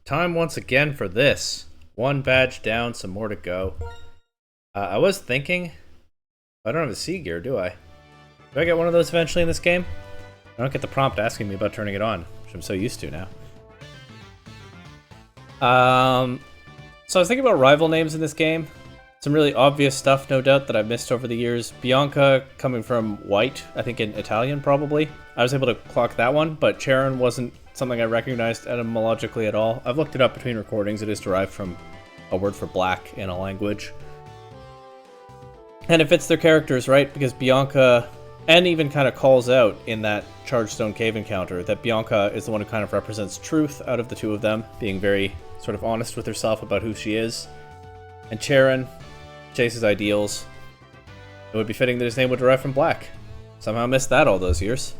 Time once again for this. One badge down, some more to go. I was thinking... I don't have a sea gear, do I? Do I get one of those eventually in this game? I don't get the prompt asking me about turning it on, which I'm so used to now. So I was thinking about rival names in this game. Some really obvious stuff, no doubt, that I've missed over the years. Bianca, coming from white, I think in Italian, probably. I was able to clock that one, but Charon wasn't something I recognized etymologically at all. I've looked it up between recordings. It is derived from a word for black in a language. And it fits their characters, right? Because Bianca, and even kind of calls out in that Chargestone Cave encounter, that Bianca is the one who kind of represents truth out of the two of them, being very sort of honest with herself about who she is. And Charon chases ideals. It would be fitting that his name would derive from black. Somehow missed that all those years.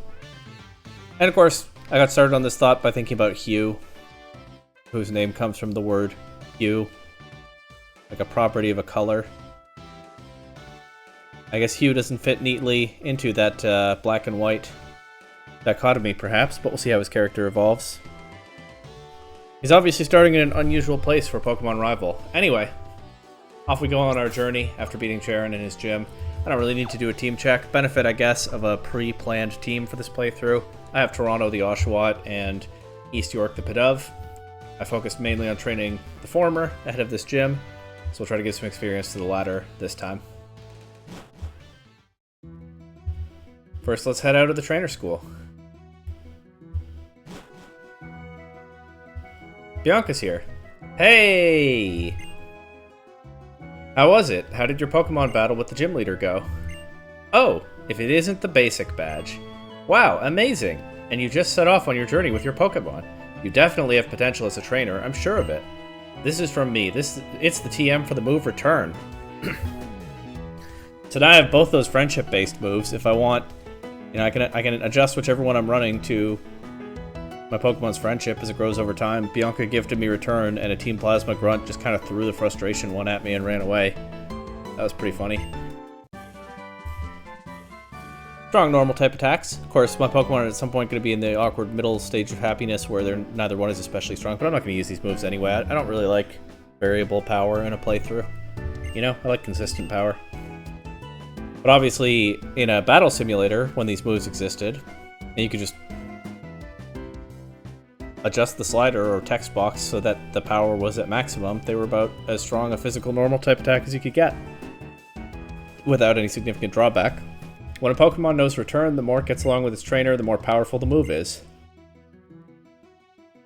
And of course, I got started on this thought by thinking about hue, whose name comes from the word hue, like a property of a color. I guess hue doesn't fit neatly into that black and white dichotomy, perhaps, but we'll see how his character evolves. He's obviously starting in an unusual place for Pokemon Rival. Anyway, off we go on our journey after beating Charon in his gym. I don't really need to do a team check. Benefit, I guess, of a pre-planned team for this playthrough. I have Toronto the Oshawott and East York the Pidove. I focused mainly on training the former ahead of this gym, so we'll try to give some experience to the latter this time. First, let's head out of the trainer school. Bianca's here. Hey! How was it? How did your Pokemon battle with the gym leader go? Oh, if it isn't the basic badge. Wow, amazing! And you just set off on your journey with your Pokemon. You definitely have potential as a trainer, I'm sure of it. This is from me. It's the TM for the move Return. So now I have both those friendship-based moves. If I want, you know, I can adjust whichever one I'm running to my Pokemon's friendship as it grows over time. Bianca gifted me Return, and a Team Plasma Grunt just kind of threw the frustration one at me and ran away. That was pretty funny. Strong normal type attacks. Of course, my Pokemon are at some point going to be in the awkward middle stage of happiness where neither one is especially strong, but I'm not going to use these moves anyway. I don't really like variable power in a playthrough. You know, I like consistent power. But obviously, in a battle simulator, when these moves existed, and you could just adjust the slider or text box so that the power was at maximum, they were about as strong a physical normal type attack as you could get, without any significant drawback. When a Pokemon knows Return, the more it gets along with its trainer, the more powerful the move is.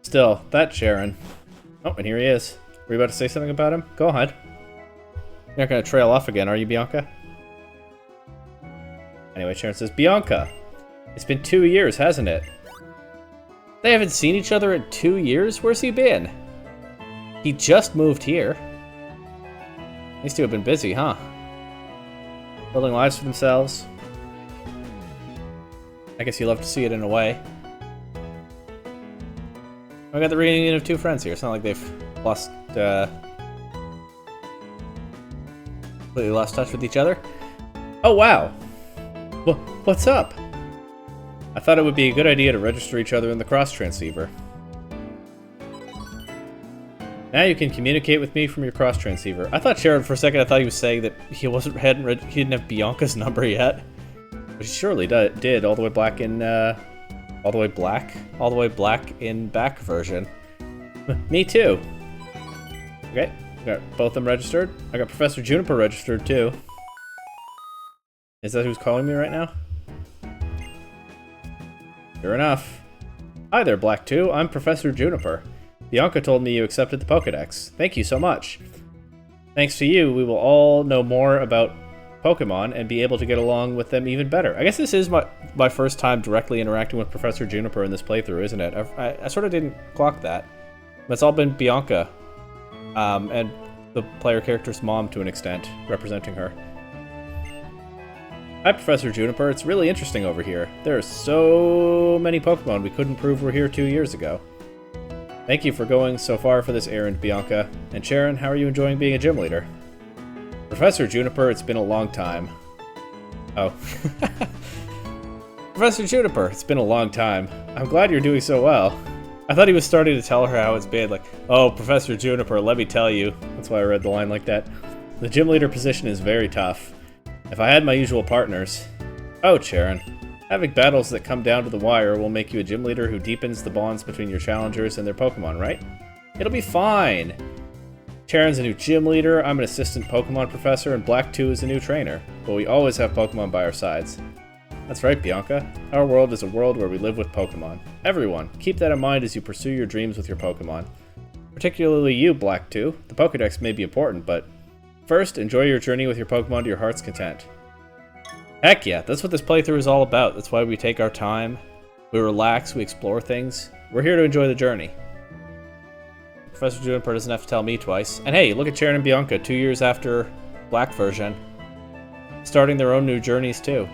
Still, that Charon. Oh, and here he is. Were you about to say something about him? Go ahead. You're not going to trail off again, are you, Bianca? Anyway, Charon says, Bianca, it's been 2 years, hasn't it? They haven't seen each other in 2 years? Where's he been? He just moved here. These two have been busy, huh? Building lives for themselves. I guess you love to see it in a way. I got the reunion of two friends here. It's not like they've lost, completely lost touch with each other. Oh, wow. What's up? I thought it would be a good idea to register each other in the cross transceiver. Now you can communicate with me from your cross transceiver. I thought Sharon for a second. I thought he was saying that he didn't have Bianca's number yet, but he surely did. All the way black in, all the way black in back version. Me too. Okay, got both of them registered. I got Professor Juniper registered too. Is that who's calling me right now? Sure enough. Hi there, Black 2. I'm Professor Juniper. Bianca told me you accepted the Pokedex. Thank you so much. Thanks to you, we will all know more about Pokemon and be able to get along with them even better. I guess this is my first time directly interacting with Professor Juniper in this playthrough, isn't it? I sort of didn't clock that. But it's all been Bianca. And the player character's mom to an extent, representing her. Hi, Professor Juniper. It's really interesting over here. There are so many Pokemon we couldn't prove were here 2 years ago. Thank you for going so far for this errand, Bianca. And Sharon, how are you enjoying being a gym leader? Professor Juniper, it's been a long time. Oh. Professor Juniper, it's been a long time. I'm glad you're doing so well. I thought he was starting to tell her how it's bad, like, oh, Professor Juniper, let me tell you. That's why I read the line like that. The gym leader position is very tough. If I had my usual partners... Oh, Charon. Having battles that come down to the wire will make you a gym leader who deepens the bonds between your challengers and their Pokemon, right? It'll be fine! Charon's a new gym leader, I'm an assistant Pokemon professor, and Black 2 is a new trainer. But we always have Pokemon by our sides. That's right, Bianca. Our world is a world where we live with Pokemon. Everyone, keep that in mind as you pursue your dreams with your Pokemon. Particularly you, Black 2. The Pokedex may be important, but first, enjoy your journey with your Pokemon to your heart's content. Heck yeah, that's what this playthrough is all about. That's why we take our time, we relax, we explore things. We're here to enjoy the journey. Professor Juniper doesn't have to tell me twice. And hey, look at Charon and Bianca, 2 years after Black version. Starting their own new journeys too.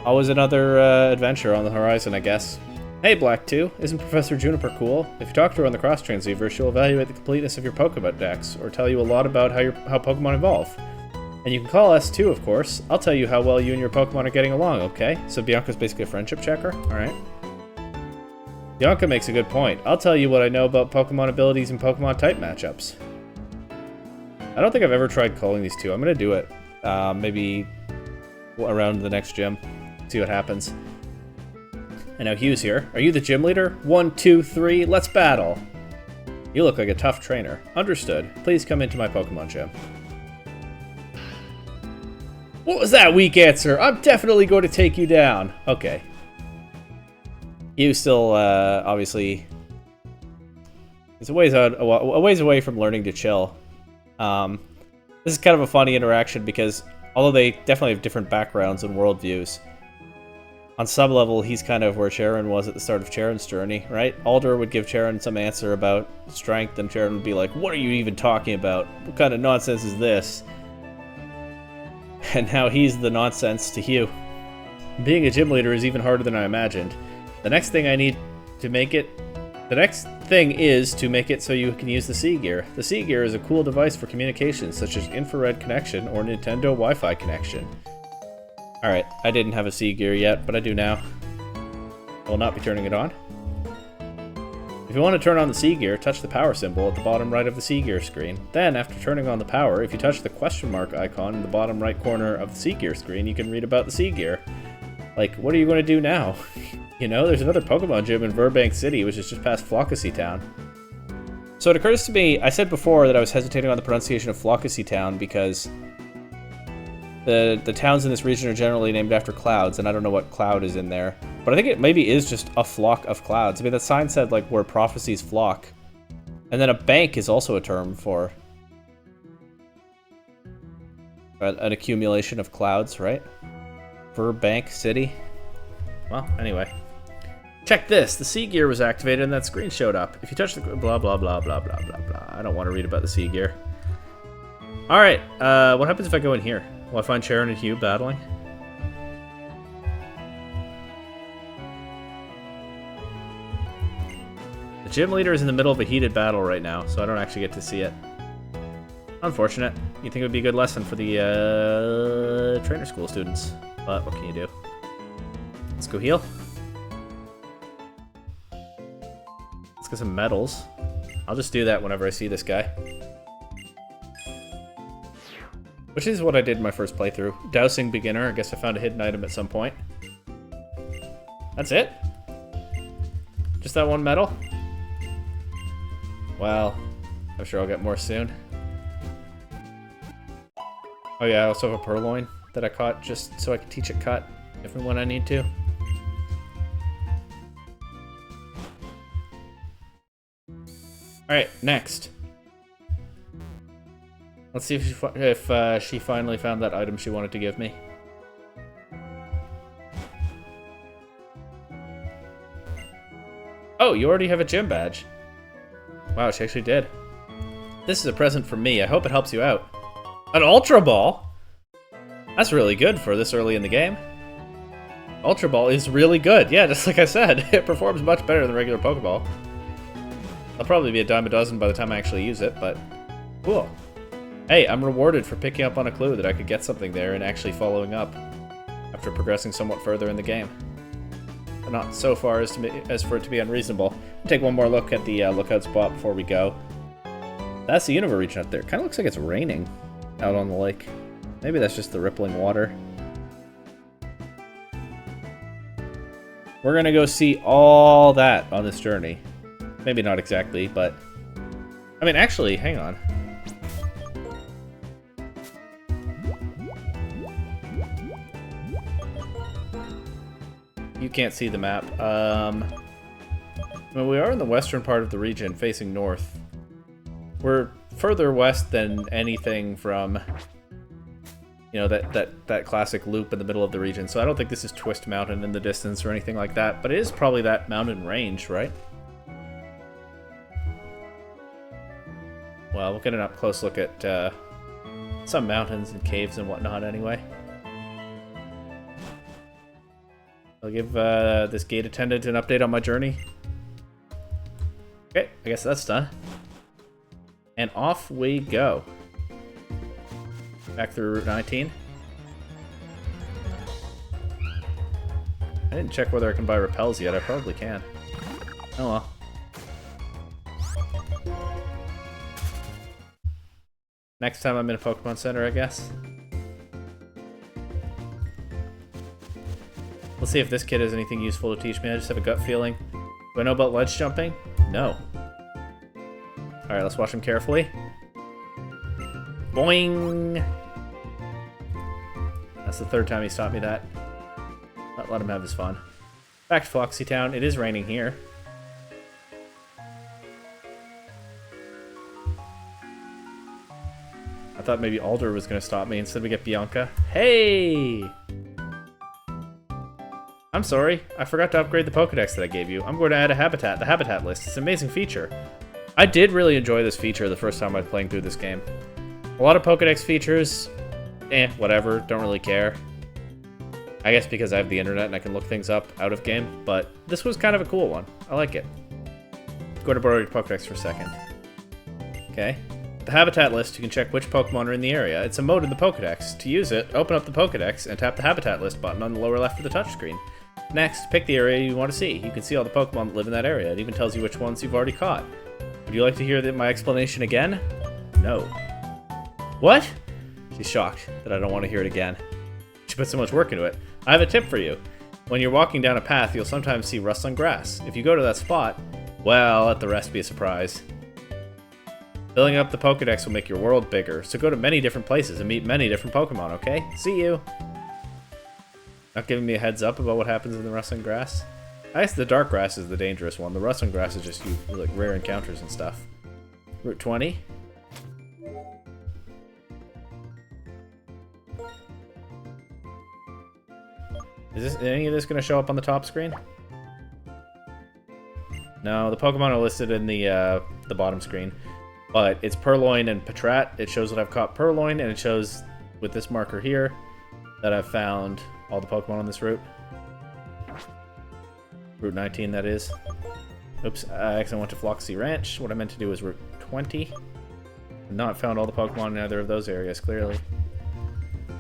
Always another adventure on the horizon, I guess. Hey, Black 2, isn't Professor Juniper cool? If you talk to her on the cross transceiver, she'll evaluate the completeness of your Pokedex, or tell you a lot about how Pokemon evolve. And you can call us too, of course. I'll tell you how well you and your Pokemon are getting along, okay? So Bianca's basically a friendship checker? Alright. Bianca makes a good point. I'll tell you what I know about Pokemon abilities and Pokemon type matchups. I don't think I've ever tried calling these two. I'm gonna do it. Maybe around the next gym. See what happens. And now Hugh's here. Are you the gym leader? 1, 2, 3, let's battle! You look like a tough trainer. Understood. Please come into my Pokemon gym. What was that weak answer? I'm definitely going to take you down. Okay. Hugh still, obviously... is a ways away from learning to chill. This is kind of a funny interaction because, although they definitely have different backgrounds and worldviews, on some level, he's kind of where Charon was at the start of Charon's journey, right? Alder would give Charon some answer about strength, and Charon would be like, what are you even talking about? What kind of nonsense is this? And now he's the nonsense to Hugh. Being a gym leader is even harder than I imagined. The next thing is to make it so you can use the C-Gear. The C-Gear is a cool device for communication, such as infrared connection or Nintendo Wi-Fi connection. Alright, I didn't have a C-Gear yet, but I do now. I will not be turning it on. If you want to turn on the C-Gear, touch the power symbol at the bottom right of the C-Gear screen. Then, after turning on the power, if you touch the question mark icon in the bottom right corner of the C-Gear screen, you can read about the C-Gear. Like, what are you going to do now? You know, there's another Pokemon gym in Virbank City, which is just past Flockacy Town. So it occurs to me, I said before that I was hesitating on the pronunciation of Flockacy Town because the towns in this region are generally named after clouds, and I don't know what cloud is in there. But I think it maybe is just a flock of clouds. I mean, that sign said, like, where prophecies flock. And then a bank is also a term for an accumulation of clouds, right? Virbank City. Well, anyway. Check this. The C-Gear was activated and that screen showed up. If you touch the... blah, blah, blah, blah, blah, blah, blah. I don't want to read about the C-Gear. Alright, what happens if I go in here? Will I find Charon and Hugh battling? The gym leader is in the middle of a heated battle right now, so I don't actually get to see it. Unfortunate. You'd think it would be a good lesson for the trainer school students. But what can you do? Let's go heal. Let's get some medals. I'll just do that whenever I see this guy. Which is what I did in my first playthrough. Dousing beginner. I guess I found a hidden item at some point. That's it? Just that one medal? Well, I'm sure I'll get more soon. Oh yeah, I also have a Purloin that I caught just so I can teach it cut if and when I need to. Alright, next. Let's see if she finally found that item she wanted to give me. Oh, you already have a gym badge. Wow, she actually did. This is a present from me. I hope it helps you out. An Ultra Ball? That's really good for this early in the game. Ultra Ball is really good. Yeah, just like I said, it performs much better than regular Pokeball. I'll probably be a dime a dozen by the time I actually use it, but cool. Hey, I'm rewarded for picking up on a clue that I could get something there and actually following up after progressing somewhat further in the game. but not so far as for it to be unreasonable. Take one more look at the lookout spot before we go. That's the Unova region up there. Kind of looks like it's raining out on the lake. Maybe that's just the rippling water. We're gonna go see all that on this journey. Maybe not exactly, but... I mean, actually, hang on. You can't see the map. Well, we are in the western part of the region, facing north. We're further west than anything from, you know, that classic loop in the middle of the region. So I don't think this is Twist Mountain in the distance or anything like that. But it is probably that mountain range, right? Well, we'll get an up-close look at some mountains and caves and whatnot anyway. I'll give this gate attendant an update on my journey. Okay, I guess that's done. And off we go. Back through Route 19. I didn't check whether I can buy repels yet. I probably can. Oh well. Next time I'm in a Pokemon Center, I guess. Let's see if this kid has anything useful to teach me. I just have a gut feeling. Do I know about ledge jumping? No. Alright, let's watch him carefully. Boing! That's the third time he's taught me that. Let him have his fun. Back to Foxy Town. It is raining here. I thought maybe Alder was going to stop me. Instead we get Bianca. Hey! I'm sorry. I forgot to upgrade the Pokedex that I gave you. I'm going to add a habitat. The habitat list. It's an amazing feature. I did really enjoy this feature the first time I was playing through this game. A lot of Pokedex features, whatever. Don't really care. I guess because I have the internet and I can look things up out of game. But this was kind of a cool one. I like it. Go to borrow your Pokedex for a second. Okay. The habitat list, you can check which Pokemon are in the area. It's a mode in the Pokedex. To use it, open up the Pokedex and tap the habitat list button on the lower left of the touchscreen. Next, pick the area you want to see. You can see all the Pokemon that live in that area. It even tells you which ones you've already caught. Would you like to hear my explanation again? No. What? She's shocked that I don't want to hear it again. She put so much work into it. I have a tip for you. When you're walking down a path, you'll sometimes see rustling grass. If you go to that spot, well, let the rest be a surprise. Filling up the Pokedex will make your world bigger, so go to many different places and meet many different Pokemon, okay? See you! Not giving me a heads up about what happens in the rustling grass? I guess the dark grass is the dangerous one. The rustling grass is just like rare encounters and stuff. Route 20. Is any of this going to show up on the top screen? No, the Pokemon are listed in the bottom screen. But it's Purloin and Patrat. It shows that I've caught Purloin, and it shows with this marker here that I've found all the Pokemon on this route. Route 19, that is. Oops, I accidentally went to Floxy Ranch. What I meant to do was Route 20. Not found all the Pokemon in either of those areas, clearly.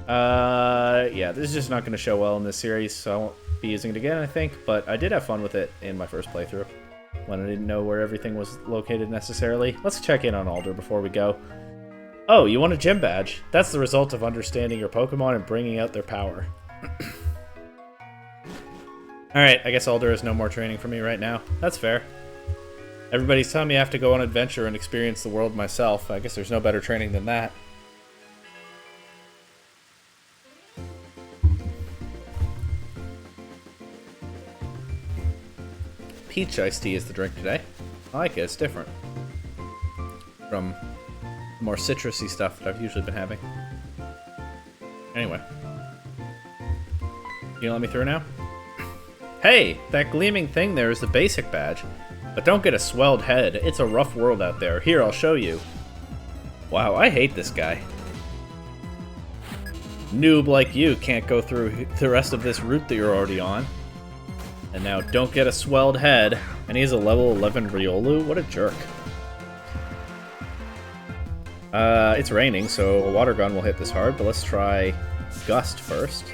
Yeah, this is just not going to show well in this series, so I won't be using it again, I think. But I did have fun with it in my first playthrough, when I didn't know where everything was located necessarily. Let's check in on Alder before we go. Oh, you want a gym badge? That's the result of understanding your Pokemon and bringing out their power. Alright, I guess Alder has no more training for me right now. That's fair. Everybody's telling me I have to go on an adventure and experience the world myself. I guess there's no better training than that. Peach iced tea is the drink today. I like it, it's different from more citrusy stuff that I've usually been having. Anyway. You gonna let me through now? Hey, that gleaming thing there is the basic badge. But don't get a swelled head, it's a rough world out there. Here, I'll show you. Wow, I hate this guy. Noob like you can't go through the rest of this route that you're already on. And now, don't get a swelled head. And he's a level 11 Riolu? What a jerk. It's raining, so a water gun will hit this hard, but let's try Gust first.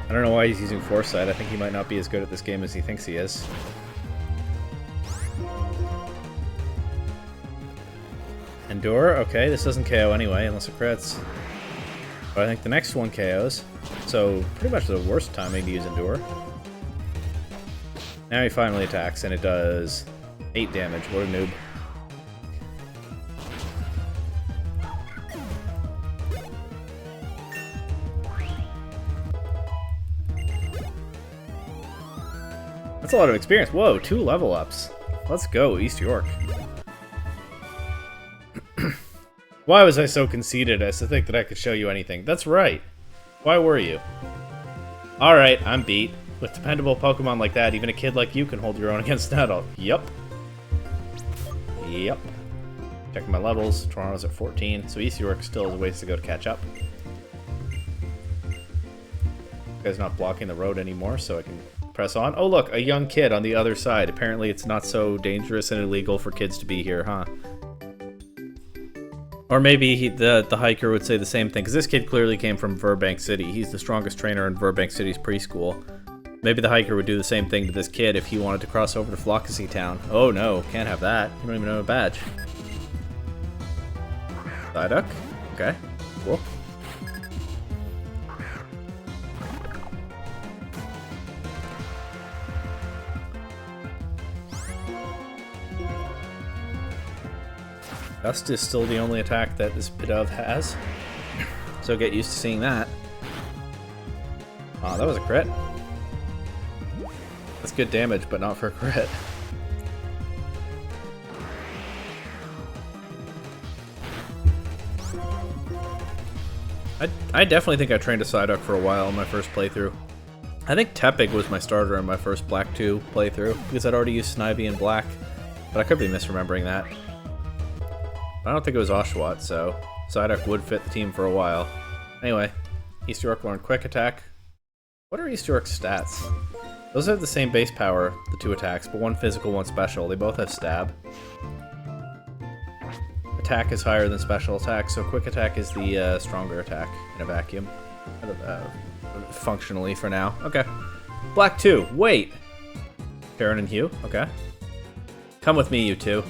I I don't know why he's using Foresight. I think he might not be as good at this game as he thinks he is. Endure? Okay, this doesn't KO anyway, unless it crits. But I think the next one KOs. So, pretty much the worst timing to use Endure. Now he finally attacks, and it does 8 damage. What a noob. That's a lot of experience. Whoa, 2 level ups. Let's go, East York. Why was I so conceited as to think that I could show you anything? That's right. Why were you? Alright, I'm beat. With dependable Pokemon like that, even a kid like you can hold your own against Nettle. Yup. Yep. Checking my levels. Toronto's at 14, so East York still has a ways to go to catch up. This guy's not blocking the road anymore, so I can press on. Oh look, a young kid on the other side. Apparently it's not so dangerous and illegal for kids to be here, huh? Or maybe the hiker would say the same thing, because this kid clearly came from Virbank City. He's the strongest trainer in Virbank City's preschool. Maybe the hiker would do the same thing to this kid if he wanted to cross over to Flockacy Town. Oh no, can't have that. You don't even know a badge. Psyduck? Okay, cool. Gust is still the only attack that this Pidove has, so get used to seeing that. Aw, that was a crit. That's good damage, but not for a crit. I definitely think I trained a Psyduck for a while in my first playthrough. I think Tepig was my starter in my first Black 2 playthrough, because I'd already used Snivy in Black, but I could be misremembering that. I don't think it was Oshawott, so Psyduck would fit the team for a while. Anyway, East York learned Quick Attack. What are East York's stats? Those have the same base power, the 2 attacks, but one physical, one special. They both have Stab. Attack is higher than Special Attack, so Quick Attack is the stronger attack in a vacuum. Functionally for now. Okay. Black 2. Wait! Karen and Hugh. Okay. Come with me, you two.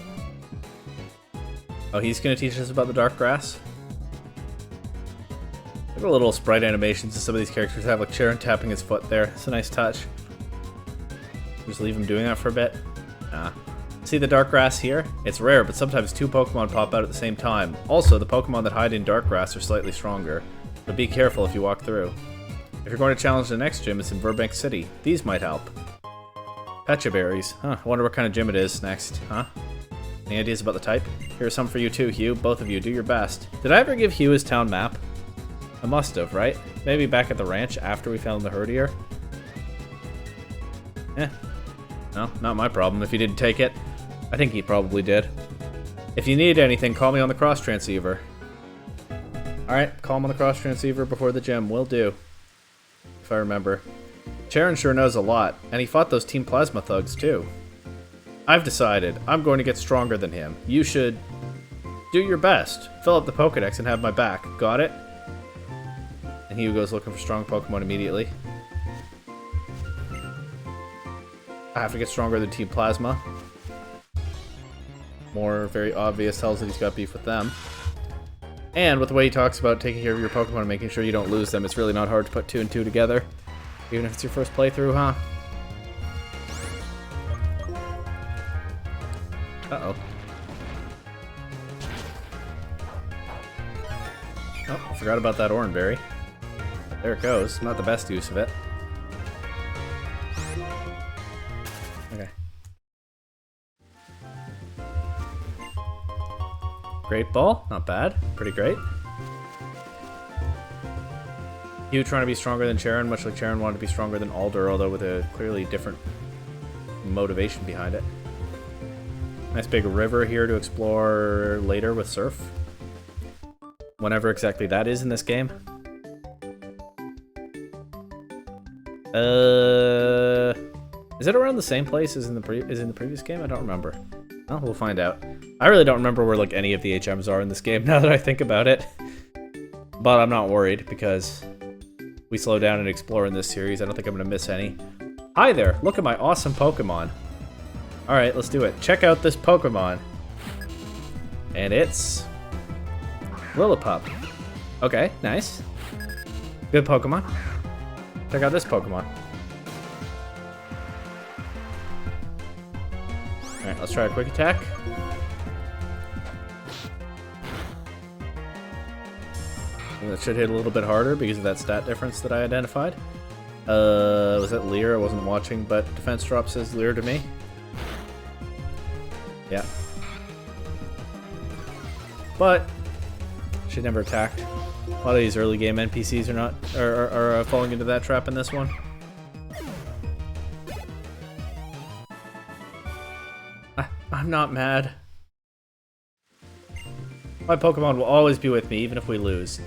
Oh, he's going to teach us about the dark grass? Look at the little sprite animations that some of these characters have, like Sharon tapping his foot there. It's a nice touch. Just leave him doing that for a bit. Nah. See the dark grass here? It's rare, but sometimes 2 Pokemon pop out at the same time. Also, the Pokemon that hide in dark grass are slightly stronger, but be careful if you walk through. If you're going to challenge the next gym, it's in Virbank City. These might help. Pecha berries. Huh, I wonder what kind of gym it is next, huh? Any ideas about the type? Here's some for you too, Hugh. Both of you, do your best. Did I ever give Hugh his town map? I must have, right? Maybe back at the ranch after we found the herdier? Eh. No, not my problem if he didn't take it. I think he probably did. If you need anything, call me on the cross transceiver. Alright, call him on the cross transceiver before the gym. Will do. If I remember. Charon sure knows a lot, and he fought those Team Plasma thugs too. I've decided. I'm going to get stronger than him. You should do your best. Fill up the Pokedex and have my back. Got it? And Hugh goes looking for strong Pokemon immediately. I have to get stronger than Team Plasma. More very obvious tells that he's got beef with them. And with the way he talks about taking care of your Pokemon and making sure you don't lose them, it's really not hard to put 2 and 2 together. Even if it's your first playthrough, huh? Uh-oh. Oh, I forgot about that Oranberry. There it goes. Not the best use of it. Okay. Great Ball. Not bad. Pretty great. Hugh trying to be stronger than Charon, much like Charon wanted to be stronger than Alder, although with a clearly different motivation behind it. Nice big river here to explore later with Surf. Whenever exactly that is in this game. Is it around the same place as in the previous game? I don't remember. Well, we'll find out. I really don't remember where like any of the HMs are in this game now that I think about it. But I'm not worried because we slow down and explore in this series. I don't think I'm going to miss any. Hi there, look at my awesome Pokemon. Alright, let's do it. Check out this Pokemon. And it's... Lillipup. Okay, nice. Good Pokemon. Check out this Pokemon. Alright, let's try a quick attack. And that should hit a little bit harder because of that stat difference that I identified. Was that Leer? I wasn't watching, but defense drop says Leer to me. Yeah. But should never attacked. A lot of these early game NPCs are not are falling into that trap in this one. I'm not mad. My Pokemon will always be with me, even if we lose.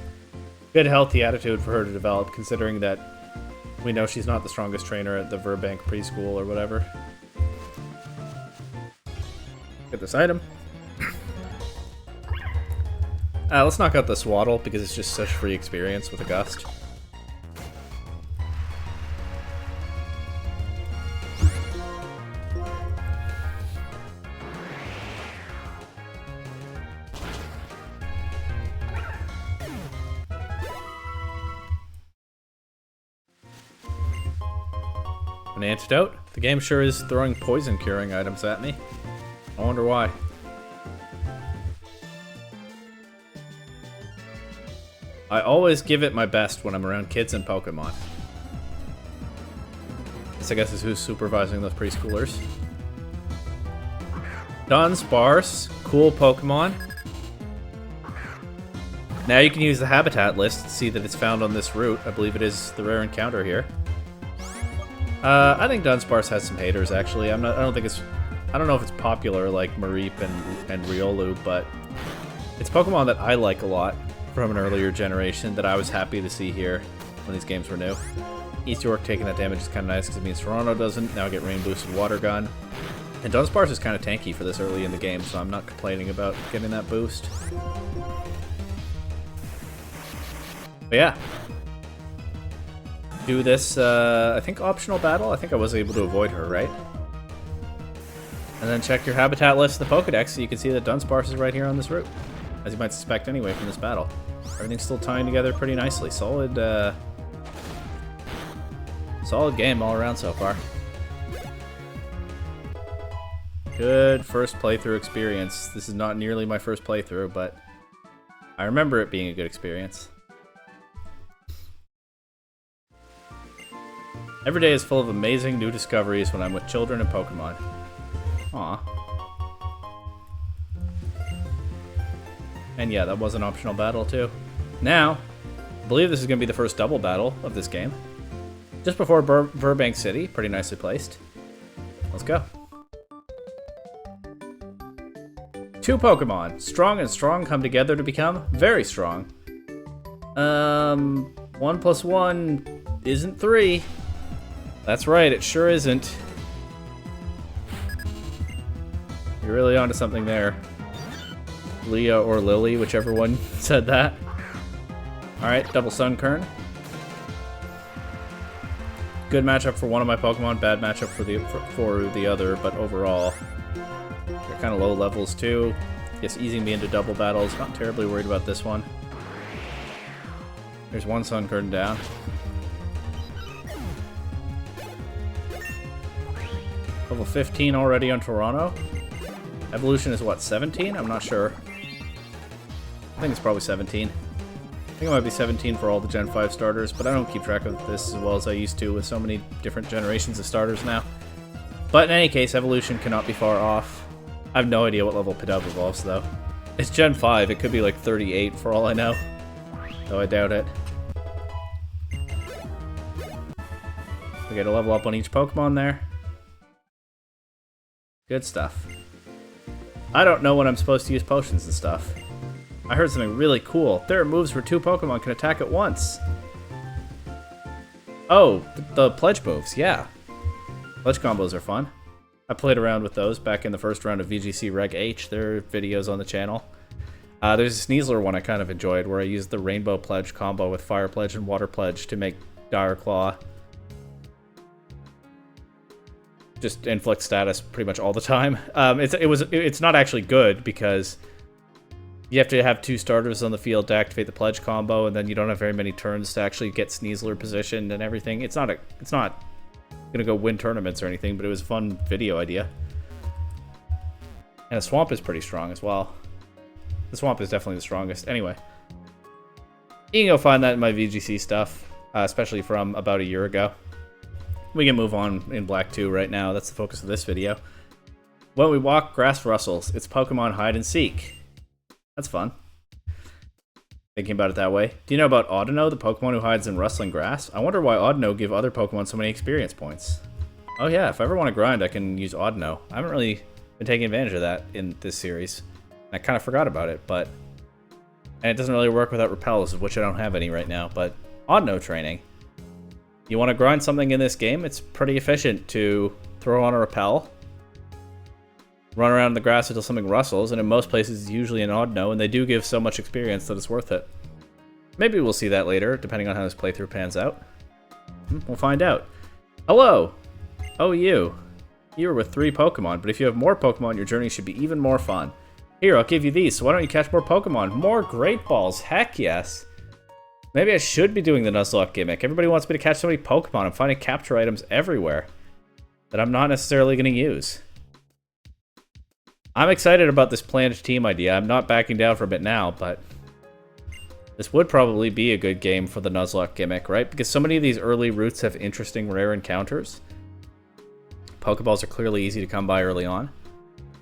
Good, healthy attitude for her to develop, considering that we know she's not the strongest trainer at the Virbank preschool or whatever. Get this item. Let's knock out the Swaddle, because it's just such free experience with a Gust. An antidote? The game sure is throwing poison curing items at me. I wonder why. I always give it my best when I'm around kids and Pokemon. This, I guess, is who's supervising those preschoolers. Dunsparce, cool Pokemon. Now you can use the habitat list to see that it's found on this route. I believe it is the rare encounter here. I think Dunsparce has some haters, actually. I don't know if it's popular like Mareep and Riolu, but it's Pokemon that I like a lot from an earlier generation that I was happy to see here when these games were new. East York taking that damage is kind of nice because it means Toronto doesn't. Now I get Rain Boosted Water Gun. And Dunsparce is kind of tanky for this early in the game, so I'm not complaining about getting that boost. But yeah. Do this, I think, optional battle. I think I was able to avoid her, right? And then check your habitat list of the Pokedex so you can see that Dunsparce is right here on this route. As you might suspect anyway from this battle. Everything's still tying together pretty nicely. Solid game all around so far. Good first playthrough experience. This is not nearly my first playthrough, but I remember it being a good experience. Every day is full of amazing new discoveries when I'm with children and Pokemon. Aw. And yeah, that was an optional battle too. Now, I believe this is going to be the first double battle of this game. Just before Virbank City, pretty nicely placed. Let's go. Two Pokemon, strong and strong, come together to become very strong. 1 plus 1 isn't 3. That's right, it sure isn't. You're really onto something there. Leah or Lily, whichever one said that. Alright, double Sunkern. Good matchup for one of my Pokemon, bad matchup for the other, but overall, they're kind of low levels too. It's easing me into double battles. Not terribly worried about this one. There's one Sunkern down. Level 15 already on Toronto. Evolution is what, 17? I'm not sure. I think it's probably 17. I think it might be 17 for all the Gen 5 starters, but I don't keep track of this as well as I used to with so many different generations of starters now. But in any case, evolution cannot be far off. I have no idea what level Pidove evolves, though. It's Gen 5, it could be like 38 for all I know. Though I doubt it. We get a level up on each Pokemon there. Good stuff. I don't know when I'm supposed to use potions and stuff. I heard something really cool. There are moves where two Pokemon can attack at once. Oh, the pledge moves, yeah. Pledge combos are fun. I played around with those back in the first round of VGC Reg H. There are videos on the channel. There's a Sneasler one I kind of enjoyed where I used the Rainbow Pledge combo with Fire Pledge and Water Pledge to make Dire Claw. Just inflict status pretty much all the time. It's not actually good because you have to have 2 starters on the field to activate the pledge combo, and then you don't have very many turns to actually get Sneasler positioned and everything. It's not gonna go win tournaments or anything, but it was a fun video idea. And the Swamp is pretty strong as well. The Swamp is definitely the strongest. Anyway, you can go find that in my VGC stuff, especially from about a year ago. We can move on in Black 2 right now. That's the focus of this video. When we walk, grass rustles. It's Pokemon hide and seek. That's fun. Thinking about it that way. Do you know about Audino, the Pokemon who hides in rustling grass? I wonder why Audino give other Pokemon so many experience points. Oh yeah, if I ever want to grind, I can use Audino. I haven't really been taking advantage of that in this series. I kind of forgot about it, but... And it doesn't really work without repels, of which I don't have any right now, but Audino training. You want to grind something in this game, it's pretty efficient to throw on a repel, run around in the grass until something rustles, and in most places it's usually an Audino, and they do give so much experience that it's worth it. Maybe we'll see that later, depending on how this playthrough pans out. We'll find out. Hello! Oh, you. You were with 3 Pokemon, but if you have more Pokemon, your journey should be even more fun. Here, I'll give you these, so why don't you catch more Pokemon? More Great Balls, heck yes! Maybe I should be doing the Nuzlocke gimmick. Everybody wants me to catch so many Pokemon. I'm finding capture items everywhere that I'm not necessarily going to use. I'm excited about this planned team idea. I'm not backing down from it now, but this would probably be a good game for the Nuzlocke gimmick, right? Because so many of these early routes have interesting rare encounters. Pokeballs are clearly easy to come by early on.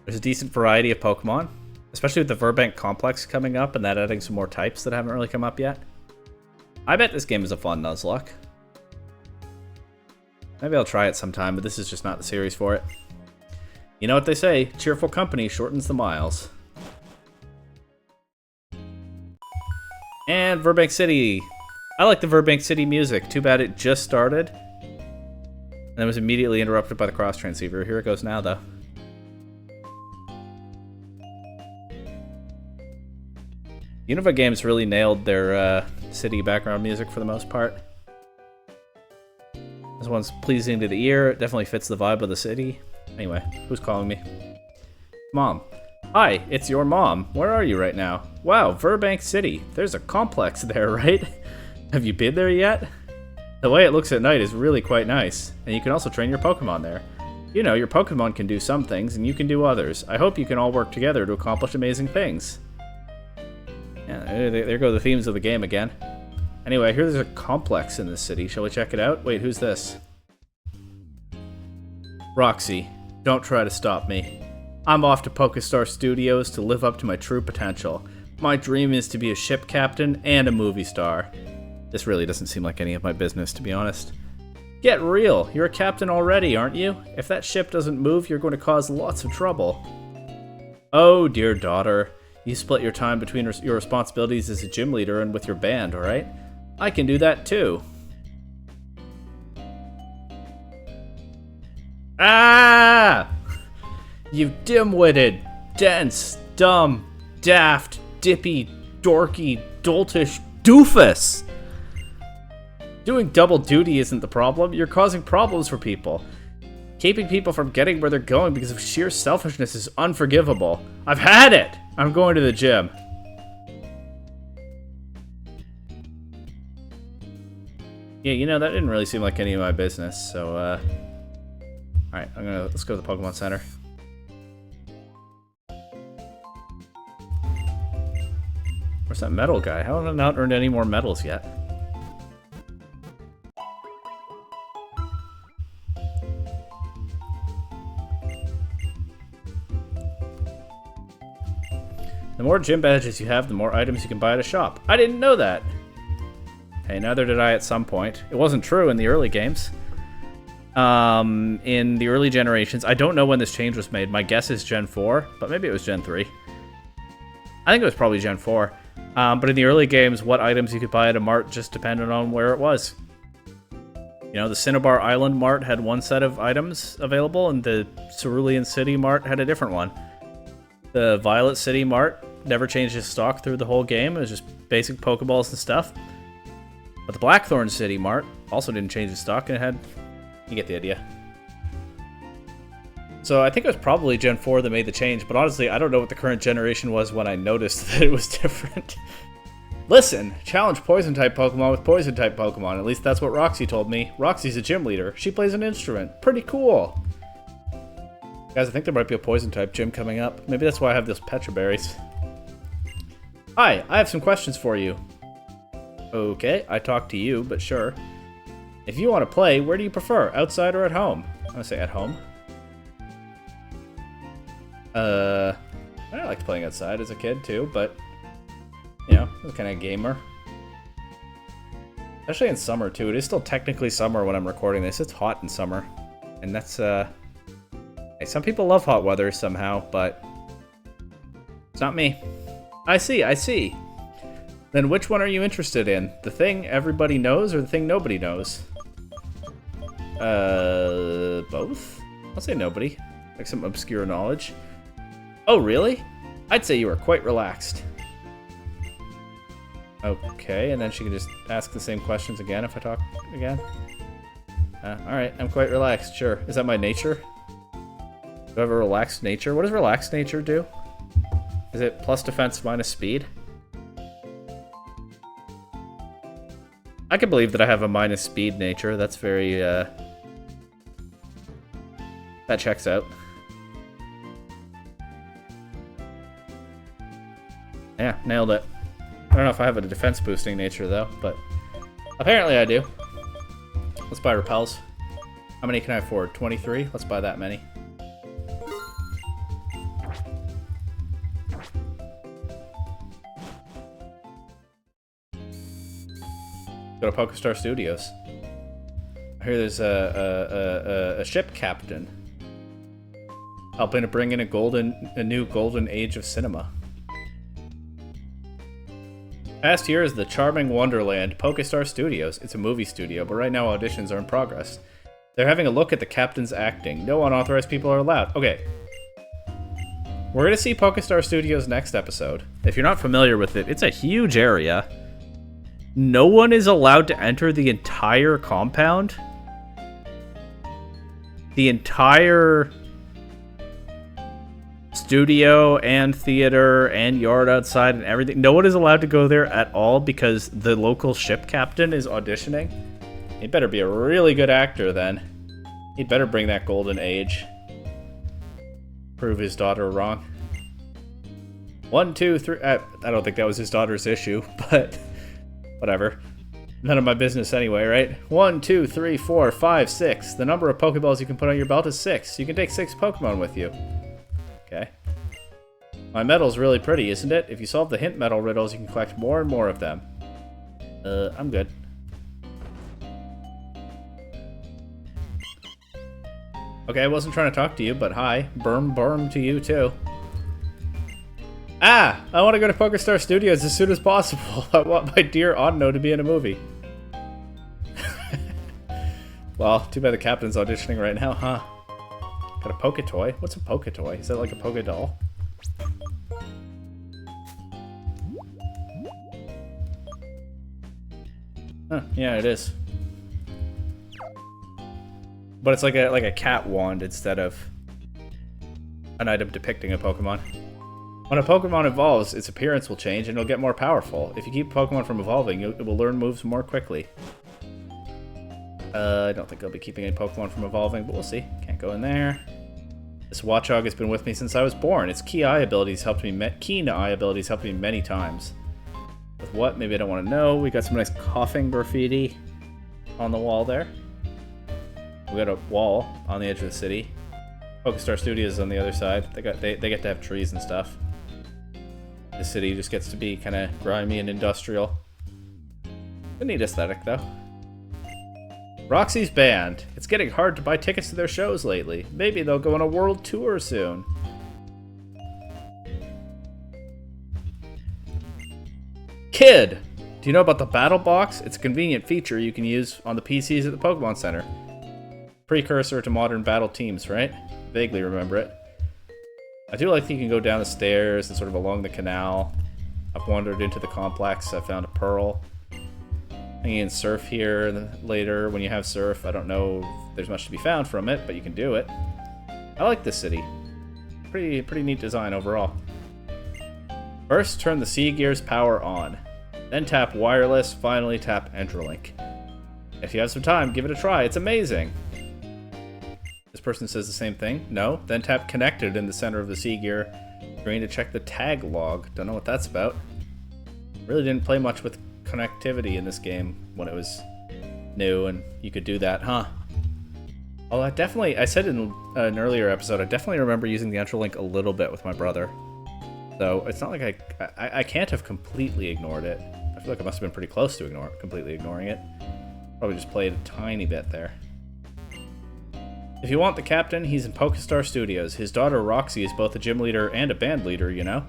There's a decent variety of Pokemon, especially with the Virbank complex coming up and that adding some more types that haven't really come up yet. I bet this game is a fun Nuzlocke. Maybe I'll try it sometime, but this is just not the series for it. You know what they say, cheerful company shortens the miles. And Virbank City. I like the Virbank City music. Too bad it just started. And then was immediately interrupted by the cross transceiver. Here it goes now, though. Unova games really nailed their city background music for the most part. This one's pleasing to the ear. It definitely fits the vibe of the city. Anyway, who's calling me? Mom. Hi, it's your mom. Where are you right now? Wow, Virbank City. There's a complex there, right? Have you been there yet? The way it looks at night is really quite nice. And you can also train your Pokemon there. You know, your Pokemon can do some things, and you can do others. I hope you can all work together to accomplish amazing things. Yeah, there go the themes of the game again. Anyway, I hear there's a complex in this city. Shall we check it out? Wait, who's this? Roxy, don't try to stop me. I'm off to Pokestar Studios to live up to my true potential. My dream is to be a ship captain and a movie star. This really doesn't seem like any of my business, to be honest. Get real. You're a captain already, aren't you? If that ship doesn't move, you're going to cause lots of trouble. Oh, dear daughter. You split your time between your responsibilities as a gym leader and with your band, alright? I can do that too. Ah! You dim-witted, dense, dumb, daft, dippy, dorky, doltish doofus! Doing double duty isn't the problem. You're causing problems for people. Keeping people from getting where they're going because of sheer selfishness is unforgivable. I've had it! I'm going to the gym. Yeah, you know, that didn't really seem like any of my business, so, Alright, let's go to the Pokemon Center. Where's that medal guy? How have I not earned any more medals yet? The more gym badges you have, the more items you can buy at a shop. I didn't know that! Hey, neither did I at some point. It wasn't true in the early games. In the early generations, I don't know when this change was made. My guess is Gen 4, but maybe it was Gen 3. I think it was probably Gen 4. But in the early games, what items you could buy at a mart just depended on where it was. You know, the Cinnabar Island Mart had one set of items available, and the Cerulean City Mart had a different one. The Violet City Mart never changed its stock through the whole game. It was just basic Pokeballs and stuff. But the Blackthorn City Mart also didn't change the stock and it had... You get the idea. So I think it was probably Gen 4 that made the change, but honestly, I don't know what the current generation was when I noticed that it was different. Listen, challenge Poison-type Pokemon with Poison-type Pokemon. At least that's what Roxy told me. Roxy's a gym leader. She plays an instrument. Pretty cool. Guys, I think there might be a Poison-type gym coming up. Maybe that's why I have those Petra Berries. Hi, I have some questions for you. Okay, I talked to you, but sure. If you want to play, where do you prefer? Outside or at home? I'm gonna say at home. I liked playing outside as a kid too, but you know, I was kind of a gamer. Especially in summer too. It is still technically summer when I'm recording this. It's hot in summer, and that's hey, some people love hot weather somehow, but it's not me. I see. Then which one are you interested in? The thing everybody knows or the thing nobody knows? Both? I'll say nobody. Like some obscure knowledge. Oh, really? I'd say you are quite relaxed. Okay, and then she can just ask the same questions again if I talk again. Alright, I'm quite relaxed, sure. Is that my nature? Do I have a relaxed nature? What does relaxed nature do? Is it plus defense minus speed? I can believe that I have a minus speed nature. That's very, that checks out. Yeah, nailed it. I don't know if I have a defense boosting nature though, but apparently I do. Let's buy repels. How many can I afford? 23? Let's buy that many. Go to PokeStar Studios. I hear there's a ship captain helping to bring in a new golden age of cinema. Past here is the charming Wonderland, PokeStar Studios. It's a movie studio, but right now auditions are in progress. They're having a look at the captain's acting. No unauthorized people are allowed. Okay. We're gonna see PokeStar Studios next episode. If you're not familiar with it, it's a huge area. No one is allowed to enter the entire compound. The entire studio and theater and yard outside and everything. No one is allowed to go there at all because the local ship captain is auditioning. He better be a really good actor then. He'd better bring that golden age. Prove his daughter wrong. 1, 2, 3. I don't think that was his daughter's issue, but whatever. None of my business anyway, right? 1, 2, 3, 4, 5, 6. The number of Pokeballs you can put on your belt is 6. You can take 6 Pokemon with you. Okay. My medal's really pretty, isn't it? If you solve the hint medal riddles, you can collect more and more of them. I'm good. Okay, I wasn't trying to talk to you, but hi. Berm to you, too. Ah! I want to go to PokeStar Studios as soon as possible. I want my dear Onno to be in a movie. Well, too bad the captain's auditioning right now, huh? Got a Poke Toy? What's a Poke Toy? Is that like a Poke Doll? Huh, yeah, it is. But it's like a cat wand instead of an item depicting a Pokemon. When a Pokemon evolves, its appearance will change and it'll get more powerful. If you keep Pokemon from evolving, it will learn moves more quickly. I don't think I'll be keeping any Pokemon from evolving, but we'll see. Can't go in there. This Watchog has been with me since I was born. Its keen eye abilities helped me many times. With what? Maybe I don't want to know. We got some nice coughing graffiti on the wall there. We got a wall on the edge of the city. PokeStar Studios on the other side. They get to have trees and stuff. The city just gets to be kind of grimy and industrial. A neat aesthetic, though. Roxy's band. It's getting hard to buy tickets to their shows lately. Maybe they'll go on a world tour soon. Kid! Do you know about the Battle Box? It's a convenient feature you can use on the PCs at the Pokemon Center. Precursor to modern battle teams, right? Vaguely remember it. I do like that you can go down the stairs and sort of along the canal. I've wandered into the complex. I found a pearl. You can surf here later when you have surf. I don't know if there's much to be found from it, but you can do it. I like this city. Pretty neat design overall. First, turn the Sea Gear's power on. Then tap wireless, finally tap Enterlink. If you have some time, give it a try. It's amazing. This person says the same thing. No? Then tap connected in the center of the Sea Gear screen to check the tag log. Don't know what that's about. Really didn't play much with connectivity in this game when it was new and you could do that, huh? Oh, I said in an earlier episode, I definitely remember using the Enterlink a little bit with my brother. So it's not like I can't have completely ignored it. I feel like I must have been pretty close to completely ignoring it. Probably just played a tiny bit there. If you want the captain, he's in Pokestar Studios. His daughter Roxy is both a gym leader and a band leader, you know?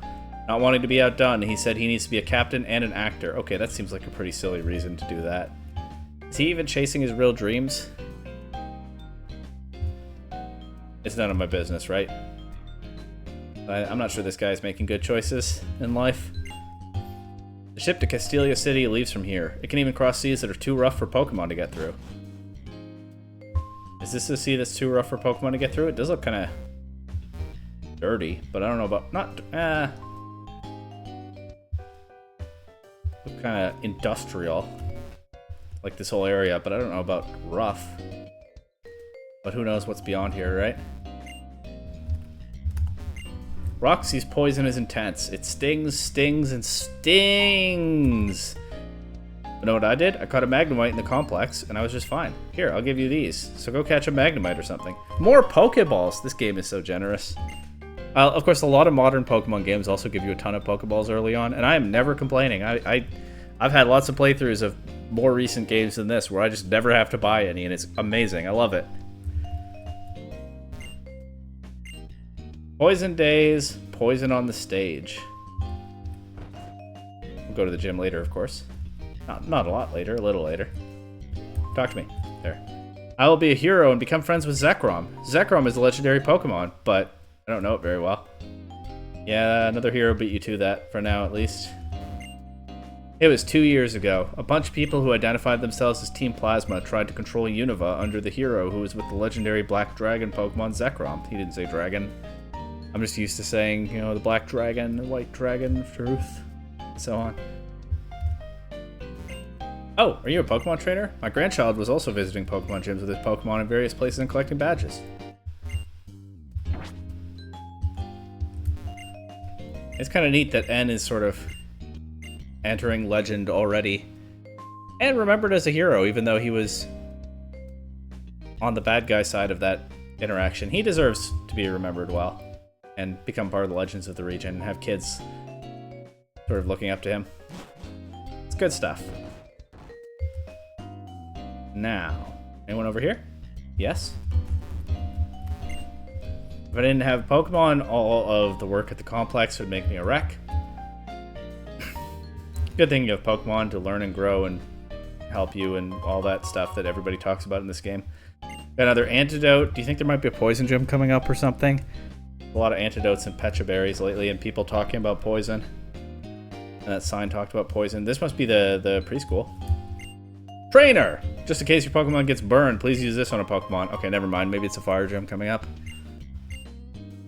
Not wanting to be outdone, he said he needs to be a captain and an actor. Okay, that seems like a pretty silly reason to do that. Is he even chasing his real dreams? It's none of my business, right? I'm not sure this guy's making good choices in life. The ship to Castelia City leaves from here. It can even cross seas that are too rough for Pokemon to get through. Is this a sea that's too rough for Pokemon to get through? It does look kind of dirty, but I don't know about... Look kind of industrial. Like this whole area, but I don't know about rough. But who knows what's beyond here, right? Roxy's poison is intense. It stings, stings, and stings! But know what I did? I caught a Magnemite in the complex, and I was just fine. Here, I'll give you these. So go catch a Magnemite or something. More Pokeballs! This game is so generous. Of course, a lot of modern Pokemon games also give you a ton of Pokeballs early on, and I am never complaining. I've had lots of playthroughs of more recent games than this, where I just never have to buy any, and it's amazing. I love it. Poison days, poison on the stage. We'll go to the gym later, of course. Not a lot later, a little later. Talk to me. There. I will be a hero and become friends with Zekrom. Zekrom is a legendary Pokemon, but I don't know it very well. Yeah, another hero beat you to that, for now at least. It was 2 years ago. A bunch of people who identified themselves as Team Plasma tried to control Unova under the hero who was with the legendary Black Dragon Pokemon Zekrom. He didn't say dragon. I'm just used to saying, you know, the Black Dragon, the White Dragon of Truth, and so on. Oh, are you a Pokemon trainer? My grandchild was also visiting Pokemon gyms with his Pokemon in various places and collecting badges. It's kind of neat that N is sort of entering legend already. And remembered as a hero, even though he was on the bad guy side of that interaction. He deserves to be remembered well and become part of the legends of the region and have kids sort of looking up to him. It's good stuff. Now, anyone over here? Yes? If I didn't have Pokemon, all of the work at the complex would make me a wreck. Good thing you have Pokemon to learn and grow and help you and all that stuff that everybody talks about in this game. Got another antidote. Do you think there might be a poison gym coming up or something? A lot of antidotes and Pecha Berries lately and people talking about poison. And that sign talked about poison. This must be the preschool. Trainer! Just in case your Pokemon gets burned, please use this on a Pokemon. Okay, never mind. Maybe it's a fire gym coming up.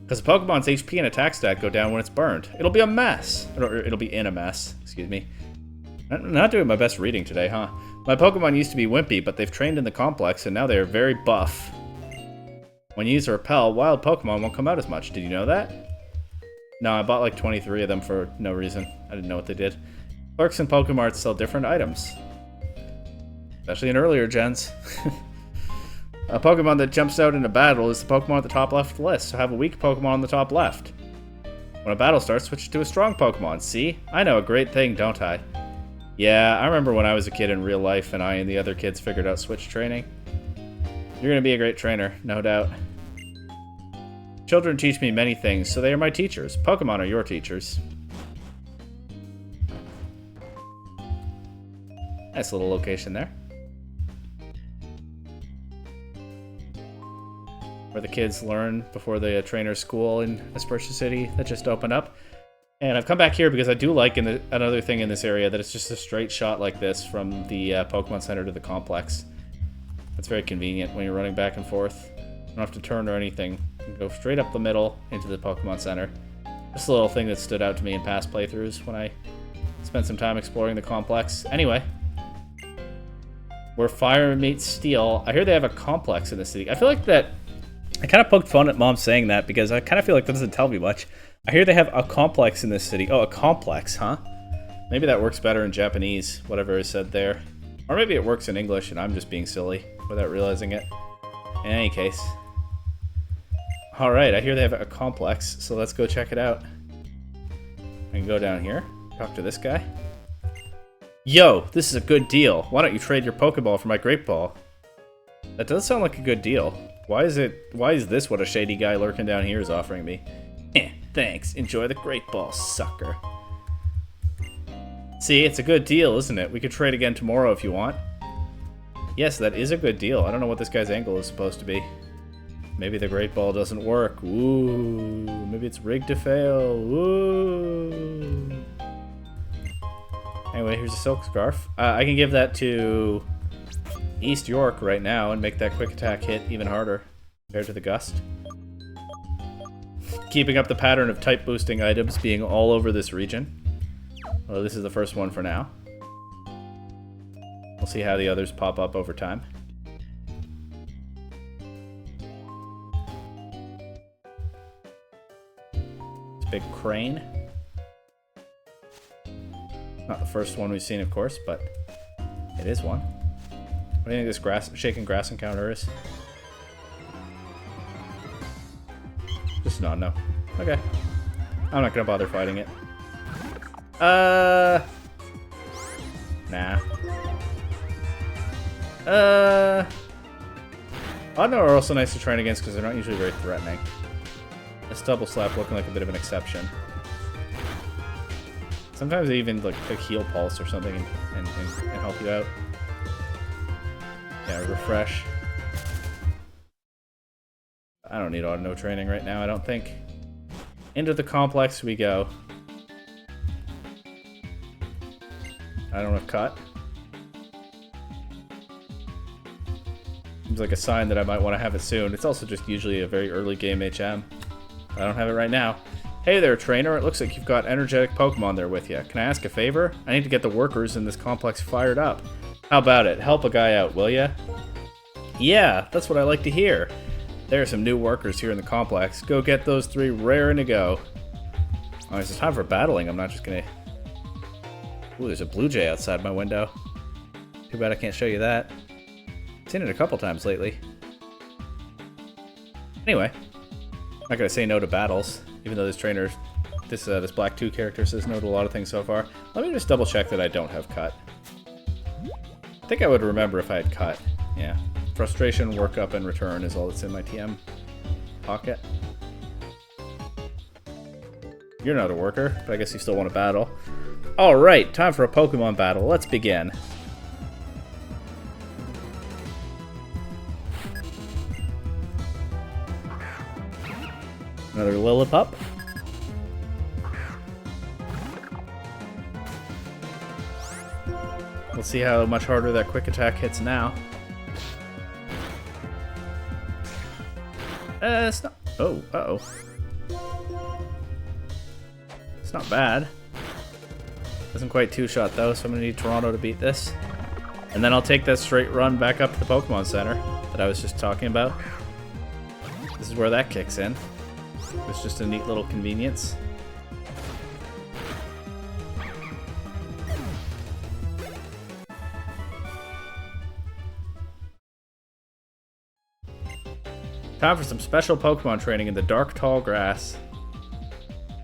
Because a Pokemon's HP and attack stat go down when it's burned. It'll be a mess. Or it'll be in a mess. Excuse me. I'm not doing my best reading today, huh? My Pokemon used to be wimpy, but they've trained in the complex, and now they are very buff. When you use a repel, wild Pokemon won't come out as much. Did you know that? No, I bought like 23 of them for no reason. I didn't know what they did. Clerks and Pokemarts sell different items. Especially in earlier gens. A Pokemon that jumps out in a battle is the Pokemon at the top left of the list, so have a weak Pokemon on the top left. When a battle starts, switch to a strong Pokemon. See? I know a great thing, don't I? Yeah, I remember when I was a kid in real life and I and the other kids figured out switch training. You're gonna be a great trainer, no doubt. Children teach me many things, so they are my teachers. Pokemon are your teachers. Nice little location there. Where the kids learn before the trainer school in Aspertia City that just opened up. And I've come back here because I do like another thing in this area, that it's just a straight shot like this from the Pokemon Center to the complex. That's very convenient when you're running back and forth. You don't have to turn or anything. You can go straight up the middle into the Pokemon Center. Just a little thing that stood out to me in past playthroughs when I spent some time exploring the complex. Anyway, where fire meets steel. I hear they have a complex in the city. I feel like that... I kind of poked fun at Mom saying that because I kind of feel like that doesn't tell me much. I hear they have a complex in this city. Oh, a complex, huh? Maybe that works better in Japanese, whatever is said there. Or maybe it works in English and I'm just being silly without realizing it. In any case. Alright, I hear they have a complex, so let's go check it out. I can go down here, talk to this guy. Yo, this is a good deal. Why don't you trade your Pokeball for my Great Ball? That does sound like a good deal. Why is this what a shady guy lurking down here is offering me? Thanks. Enjoy the Great Ball, sucker. See, it's a good deal, isn't it? We could trade again tomorrow if you want. Yes, that is a good deal. I don't know what this guy's angle is supposed to be. Maybe the Great Ball doesn't work. Ooh, maybe it's rigged to fail. Ooh. Anyway, here's a Silk Scarf. I can give that to East York right now and make that quick attack hit even harder compared to the Gust. Keeping up the pattern of type boosting items being all over this region. Well, this is the first one for now. We'll see how the others pop up over time. It's a big crane. Not the first one we've seen, of course, but it is one. What do you think this shaking grass encounter is? Just not, no. Okay. I'm not gonna bother fighting it. Nah. Audino are also nice to train against because they're not usually very threatening. This double slap looking like a bit of an exception. Sometimes they even like pick heal pulse or something and help you out. Yeah, refresh. I don't need Audino training right now, I don't think. Into the complex we go. I don't have cut. Seems like a sign that I might want to have it soon. It's also just usually a very early game HM. I don't have it right now. Hey there, trainer. It looks like you've got energetic Pokemon there with you. Can I ask a favor? I need to get the workers in this complex fired up. How about it? Help a guy out, will ya? Yeah, that's what I like to hear. There are some new workers here in the complex. Go get those 3 raring to go. Oh, it's time for battling. I'm not just gonna... Ooh, there's a blue jay outside my window. Too bad I can't show you that. I've seen it a couple times lately. Anyway, I'm not gonna say no to battles, even though this trainer, this Black 2 character says no to a lot of things so far. Let me just double check that I don't have cut. I think I would remember if I had cut. Yeah. Frustration, work up, and return is all that's in my TM pocket. You're not a worker, but I guess you still want to battle. Alright, time for a Pokemon battle. Let's begin. Another Lillipup. We'll see how much harder that quick attack hits now. It's not... Oh, uh-oh. It's not bad. Doesn't quite two-shot, though, so I'm going to need Toronto to beat this. And then I'll take that straight run back up to the Pokemon Center that I was just talking about. This is where that kicks in. It's just a neat little convenience. Time for some special Pokemon training in the dark, tall grass.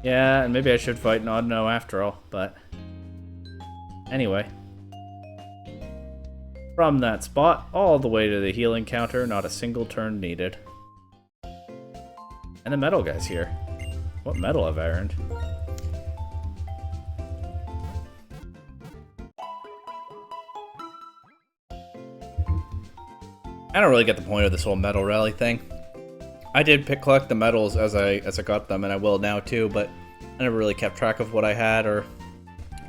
Yeah, and maybe I should fight an Audino after all, but... Anyway. From that spot, all the way to the healing counter, not a single turn needed. And the metal guy's here. What medal have I earned? I don't really get the point of this whole medal rally thing. I did collect the medals as I got them, and I will now too, but I never really kept track of what I had or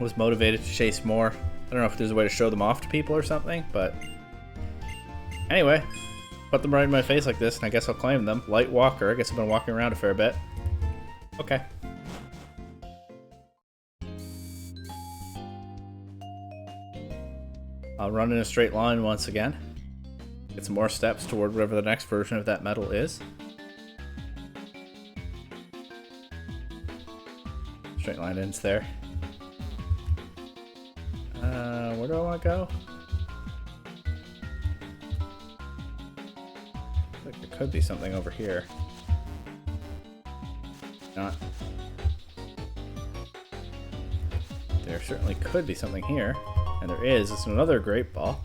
was motivated to chase more. I don't know if there's a way to show them off to people or something, but anyway, put them right in my face like this, and I guess I'll claim them. Light walker. I guess I've been walking around a fair bit. Okay. I'll run in a straight line once again. Get some more steps toward whatever the next version of that medal is. Straight line ends there. Where do I want to go? I think there could be something over here. Not. There certainly could be something here. And there is. It's another great ball.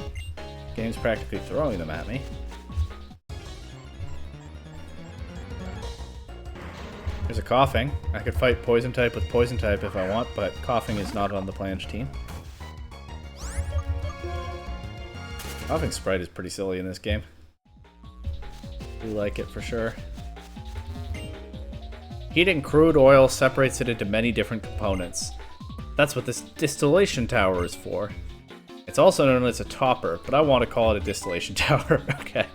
Game's practically throwing them at me. There's a coughing. I could fight poison type with poison type if I want, but coughing is not on the planche team. Coughing sprite is pretty silly in this game. Do like it for sure. Heating crude oil separates it into many different components. That's what this distillation tower is for. It's also known as a topper, but I want to call it a distillation tower. Okay.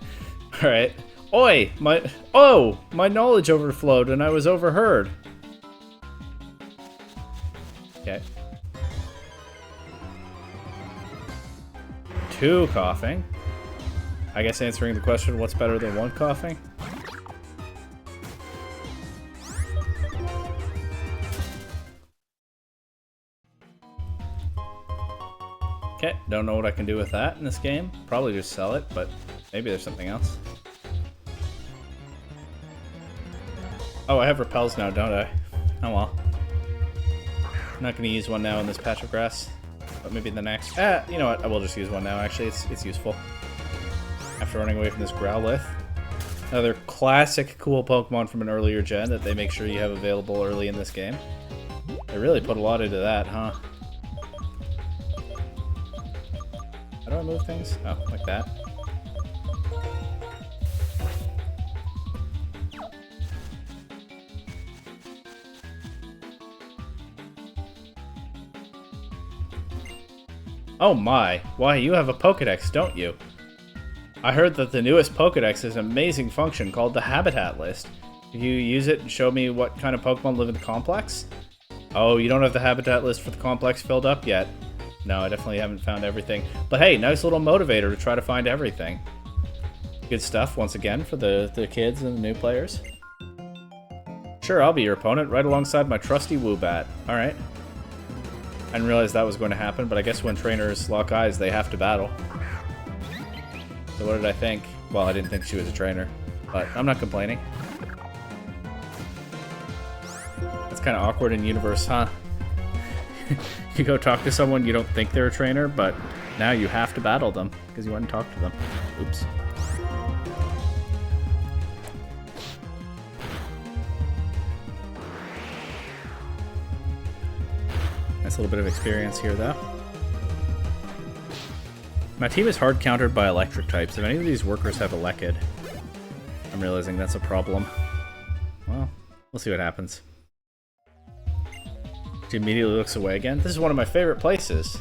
Alright. Oi! My knowledge overflowed and I was overheard. Okay. 2 coughing. I guess answering the question, what's better than 1 coughing? Okay, don't know what I can do with that in this game. Probably just sell it, but maybe there's something else. Oh, I have repels now, don't I? Oh well. I'm not going to use one now in this patch of grass, but maybe in the next. You know what? I will just use one now, actually. It's useful. After running away from this Growlithe. Another classic cool Pokemon from an earlier gen that they make sure you have available early in this game. They really put a lot into that, huh? How do I move things? Oh, like that. Oh my, why, you have a Pokedex, don't you? I heard that the newest Pokedex has an amazing function called the Habitat List. Can you use it and show me what kind of Pokemon live in the complex? Oh, you don't have the Habitat List for the complex filled up yet? No, I definitely haven't found everything. But hey, nice little motivator to try to find everything. Good stuff, once again, for the kids and the new players. Sure, I'll be your opponent, right alongside my trusty Woobat. Alright. I didn't realize that was going to happen, but I guess when trainers lock eyes, they have to battle. So what did I think? Well, I didn't think she was a trainer, but I'm not complaining. That's kind of awkward in universe, huh? You go talk to someone you don't think they're a trainer, but now you have to battle them because you went and talked to them. Oops. Nice little bit of experience here, though. My team is hard countered by electric types. If any of these workers have Elekid, I'm realizing that's a problem. Well, we'll see what happens. She immediately looks away again. This is one of my favorite places.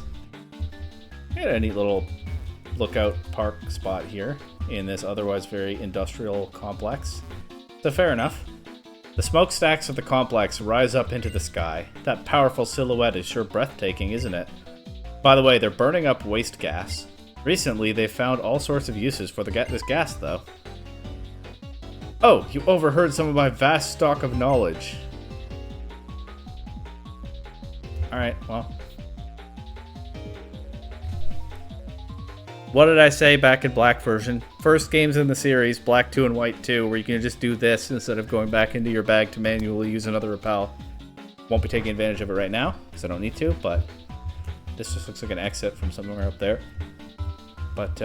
I got a neat little lookout park spot here in this otherwise very industrial complex. So fair enough. The smokestacks of the complex rise up into the sky. That powerful silhouette is sure breathtaking, isn't it? By the way, they're burning up waste gas. Recently, they've found all sorts of uses for this gas, though. Oh, you overheard some of my vast stock of knowledge. Alright, well. What did I say back in Black version? First games in the series, Black 2 and White 2, where you can just do this instead of going back into your bag to manually use another repel. Won't be taking advantage of it right now, because I don't need to, but this just looks like an exit from somewhere up there. But,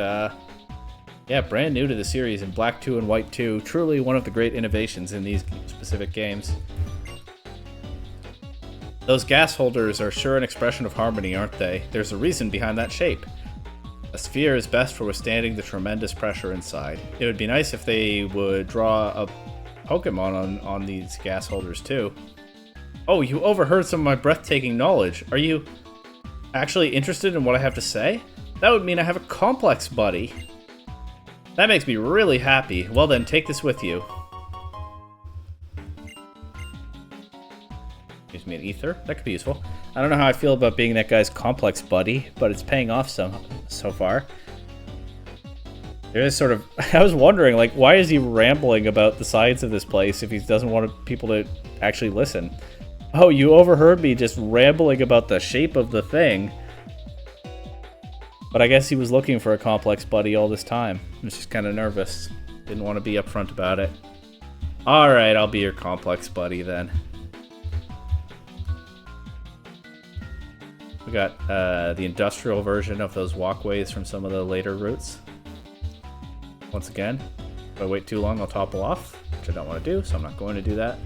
yeah, brand new to the series in Black 2 and White 2. Truly one of the great innovations in these specific games. Those gas holders are sure an expression of harmony, aren't they? There's a reason behind that shape. A sphere is best for withstanding the tremendous pressure inside. It would be nice if they would draw a Pokemon on these gas holders too. Oh, you overheard some of my breathtaking knowledge. Are you actually interested in what I have to say? That would mean I have a complex buddy. That makes me really happy. Well then, take this with you. Gives me an ether. That could be useful. I don't know how I feel about being that guy's complex buddy, but it's paying off so far. There is sort of... I was wondering, like, why is he rambling about the science of this place if he doesn't want people to actually listen? Oh, you overheard me just rambling about the shape of the thing. But I guess he was looking for a complex buddy all this time. He was just kind of nervous. Didn't want to be upfront about it. Alright, I'll be your complex buddy then. We got the industrial version of those walkways from some of the later routes. Once again, if I wait too long, I'll topple off, which I don't want to do, so I'm not going to do that.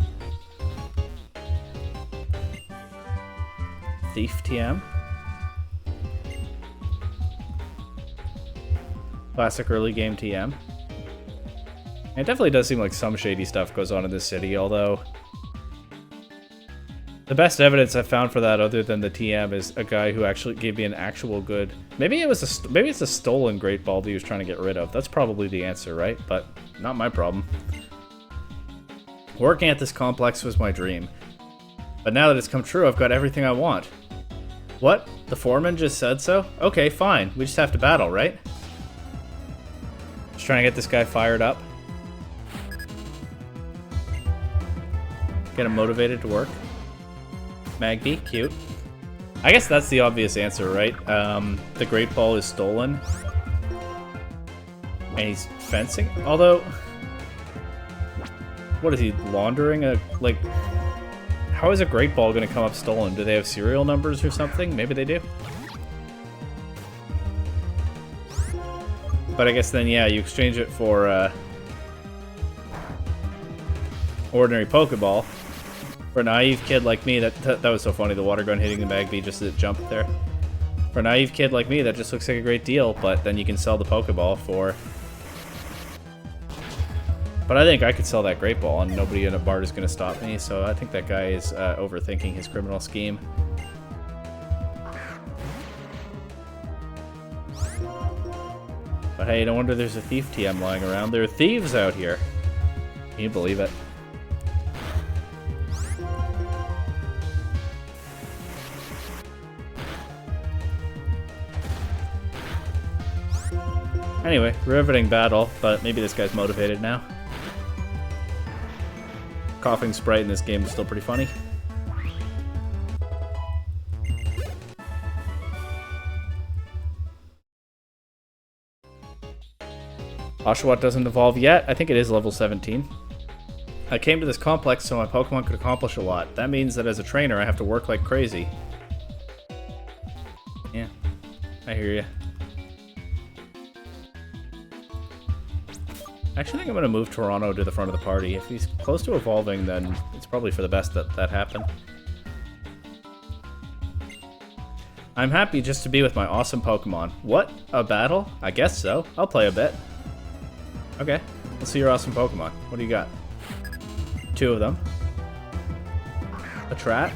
Thief TM. Classic early game TM. It definitely does seem like some shady stuff goes on in this city, although the best evidence I've found for that, other than the TM, is a guy who actually gave me an actual good... Maybe it's a stolen Great Ball that he was trying to get rid of. That's probably the answer, right? But not my problem. Working at this complex was my dream. But now that it's come true, I've got everything I want. What? The foreman just said so? Okay, fine. We just have to battle, right? Just trying to get this guy fired up. Get him motivated to work. Magby, cute. I guess that's the obvious answer, right? The Great Ball is stolen. And he's fencing? Although... What is he, laundering a... like... How is a Great Ball going to come up stolen? Do they have serial numbers or something? Maybe they do. But I guess then, yeah, you exchange it for, ordinary Pokeball. For a naive kid like me, that was so funny, the water gun hitting the Magby just as it jumped there. For a naive kid like me, that just looks like a great deal, but then you can sell the Pokeball for... But I think I could sell that Great Ball, and nobody in a bar is going to stop me, so I think that guy is overthinking his criminal scheme. But hey, no wonder there's a thief TM lying around. There are thieves out here. Can you believe it? Anyway, riveting battle, but maybe this guy's motivated now. Coughing Sprite in this game is still pretty funny. Oshawott doesn't evolve yet. I think it is level 17. I came to this complex so my Pokemon could accomplish a lot. That means that as a trainer, I have to work like crazy. Yeah, I hear you. I actually think I'm going to move Toronto to the front of the party. If he's close to evolving, then it's probably for the best that that happened. I'm happy just to be with my awesome Pokemon. What? A battle? I guess so. I'll play a bit. Okay, let's see your awesome Pokemon. What do you got? 2 of them. A Trat.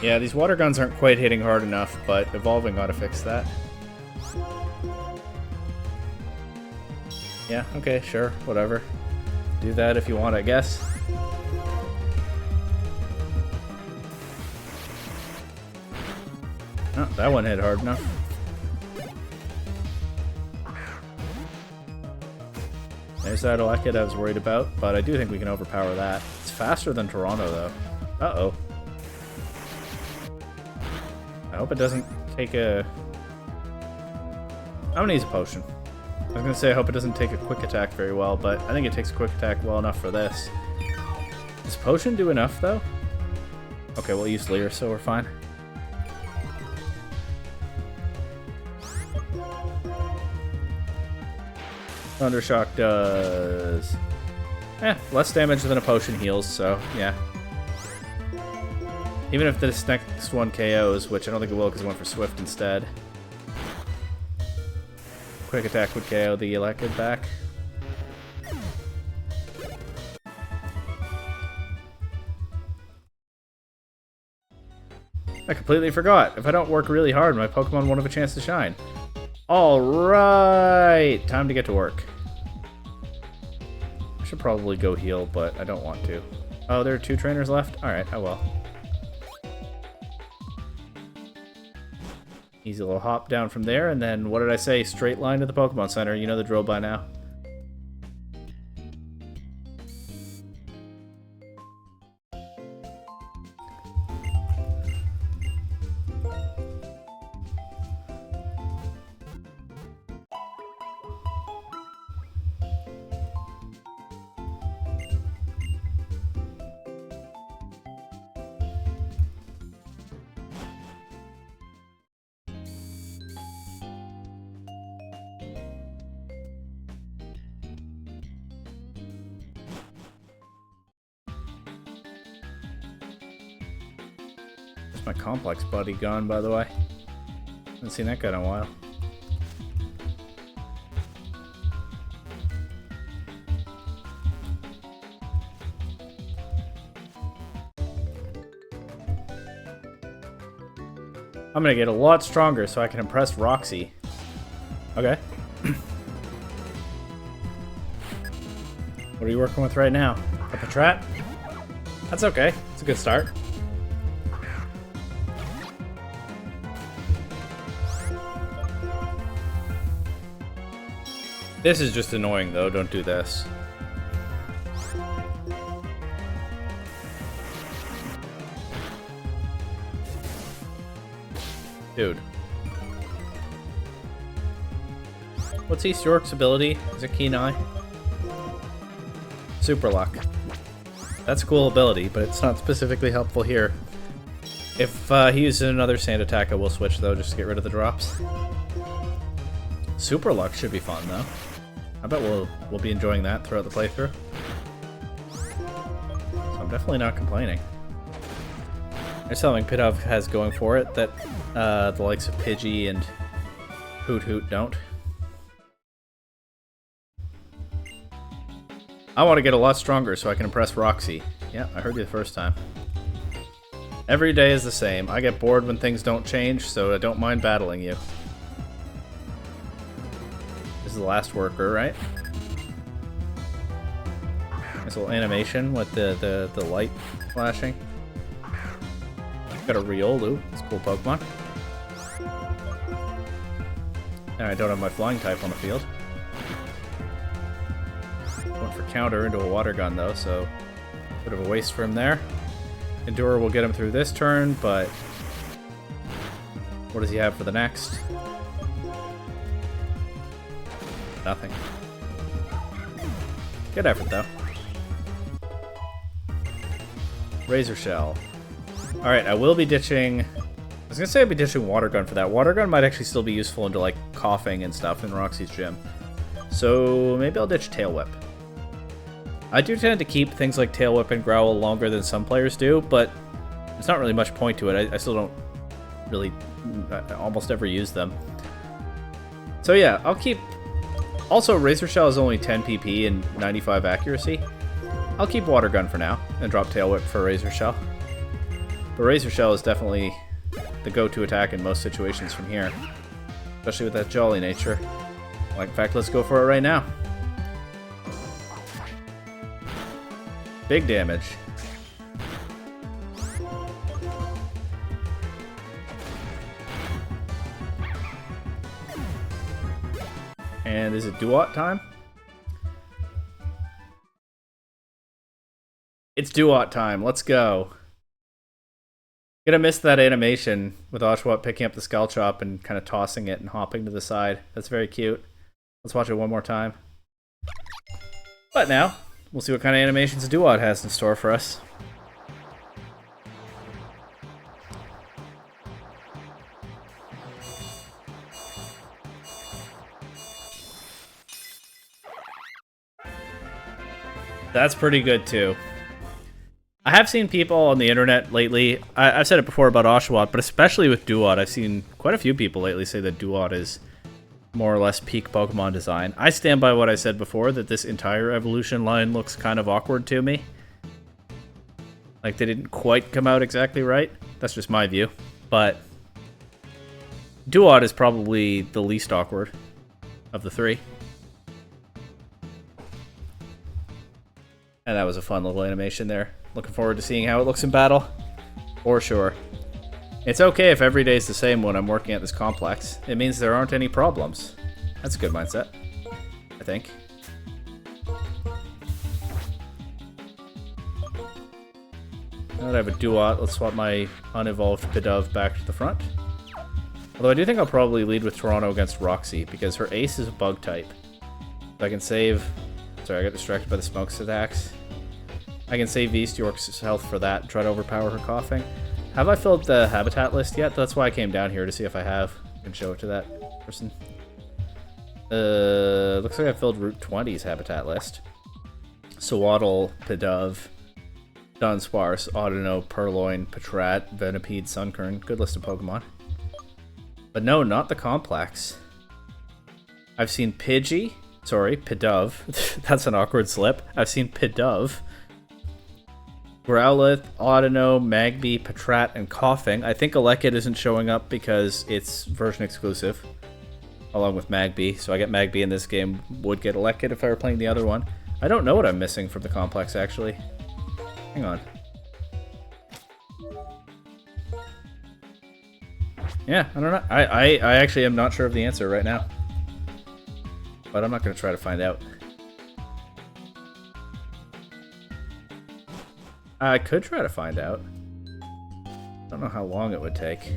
Yeah, these water guns aren't quite hitting hard enough, but evolving ought to fix that. Yeah, okay, sure, whatever. Do that if you want, I guess. Oh, that one hit hard enough. There's that Elekid I was worried about, but I do think we can overpower that. It's faster than Toronto, though. Uh-oh. I hope it doesn't take a... I'm gonna use a potion. I was gonna say I hope it doesn't take a quick attack very well, but I think it takes a quick attack well enough for this. Does potion do enough, though? Okay, we'll use Leer, so we're fine. Thundershock does... less damage than a potion heals, so yeah. Even if this next one KOs, which I don't think it will because it went for Swift instead. Quick attack would KO the elected back. I completely forgot. If I don't work really hard, my Pokemon won't have a chance to shine. Alright! Time to get to work. I should probably go heal, but I don't want to. Oh, there are 2 trainers left? Alright, I will. Easy little hop down from there, and then, what did I say? Straight line to the Pokemon Center. You know the drill by now. My complex buddy gone, by the way. Haven't seen that guy in a while. I'm gonna get a lot stronger so I can impress Roxy. Okay. What are you working with right now? A Patrat? That's okay. It's a good start. This is just annoying, though. Don't do this. Dude. What's East York's ability? Is it Keen Eye? Super Luck. That's a cool ability, but it's not specifically helpful here. If he uses another sand attack, I will switch, though, just to get rid of the drops. Super Luck should be fun, though. I bet we'll be enjoying that throughout the playthrough. So I'm definitely not complaining. There's something Pidove has going for it that the likes of Pidgey and Hoot Hoot don't. I want to get a lot stronger so I can impress Roxy. Yeah, I heard you the first time. Every day is the same. I get bored when things don't change, so I don't mind battling you. This is the last worker, right? Nice little animation with the light flashing. Got a Riolu. It's a cool Pokemon. And I don't have my flying type on the field. Went for counter into a water gun though, so bit of a waste for him there. Endure will get him through this turn, but what does he have for the next? Nothing. Good effort though. Razor Shell. Alright, I will be ditching... I was gonna say I'd be ditching Water Gun for that. Water Gun might actually still be useful into, like, coughing and stuff in Roxy's gym. So, maybe I'll ditch Tail Whip. I do tend to keep things like Tail Whip and Growl longer than some players do, but there's not really much point to it. I still don't really almost ever use them. So yeah, I'll keep... Also, Razor Shell is only 10 PP and 95 accuracy. I'll keep Water Gun for now, and drop Tail Whip for Razor Shell. But Razor Shell is definitely the go-to attack in most situations from here. Especially with that jolly nature. Like, in fact, let's go for it right now. Big damage. And is it Duat time? It's Duat time. Let's go. Gonna miss that animation with Oshawott picking up the Skull Chop and kind of tossing it and hopping to the side. That's very cute. Let's watch it one more time. But now, we'll see what kind of animations Duat has in store for us. That's pretty good too. I have seen people on the internet lately, I've said it before about Oshawott, but especially with Duat, I've seen quite a few people lately say that Duat is more or less peak Pokemon design. I stand by what I said before, that this entire evolution line looks kind of awkward to me. Like, they didn't quite come out exactly right. That's just my view. But Duat is probably the least awkward of the three. And that was a fun little animation there. Looking forward to seeing how it looks in battle. For sure. It's okay if every day is the same when I'm working at this complex. It means there aren't any problems. That's a good mindset, I think. Now that I have a Duat, let's swap my unevolved Pidove back to the front. Although I do think I'll probably lead with Toronto against Roxy, because her ace is a bug type. So I can save... Sorry, I got distracted by the smokes attacks. I can save East York's health for that and try to overpower her coughing. Have I filled the habitat list yet? That's why I came down here, to see if I have. I can show it to that person. Looks like I filled Route 20's habitat list. Swaddle, Pidove, Dunsparce, Audino, Purloin, Patrat, Venipede, Sunkern. Good list of Pokemon. But no, not the complex. I've seen Pidgey. Sorry, Pidove. That's an awkward slip. I've seen Pidove. Growlithe, Audino, Magby, Patrat, and Coughing. I think Elekid isn't showing up because it's version exclusive, along with Magby. So I get Magby in this game, would get Elekid if I were playing the other one. I don't know what I'm missing from the complex, actually. Hang on. Yeah, I don't know. I actually am not sure of the answer right now. But I'm not going to try to find out. I could try to find out. Don't know how long it would take.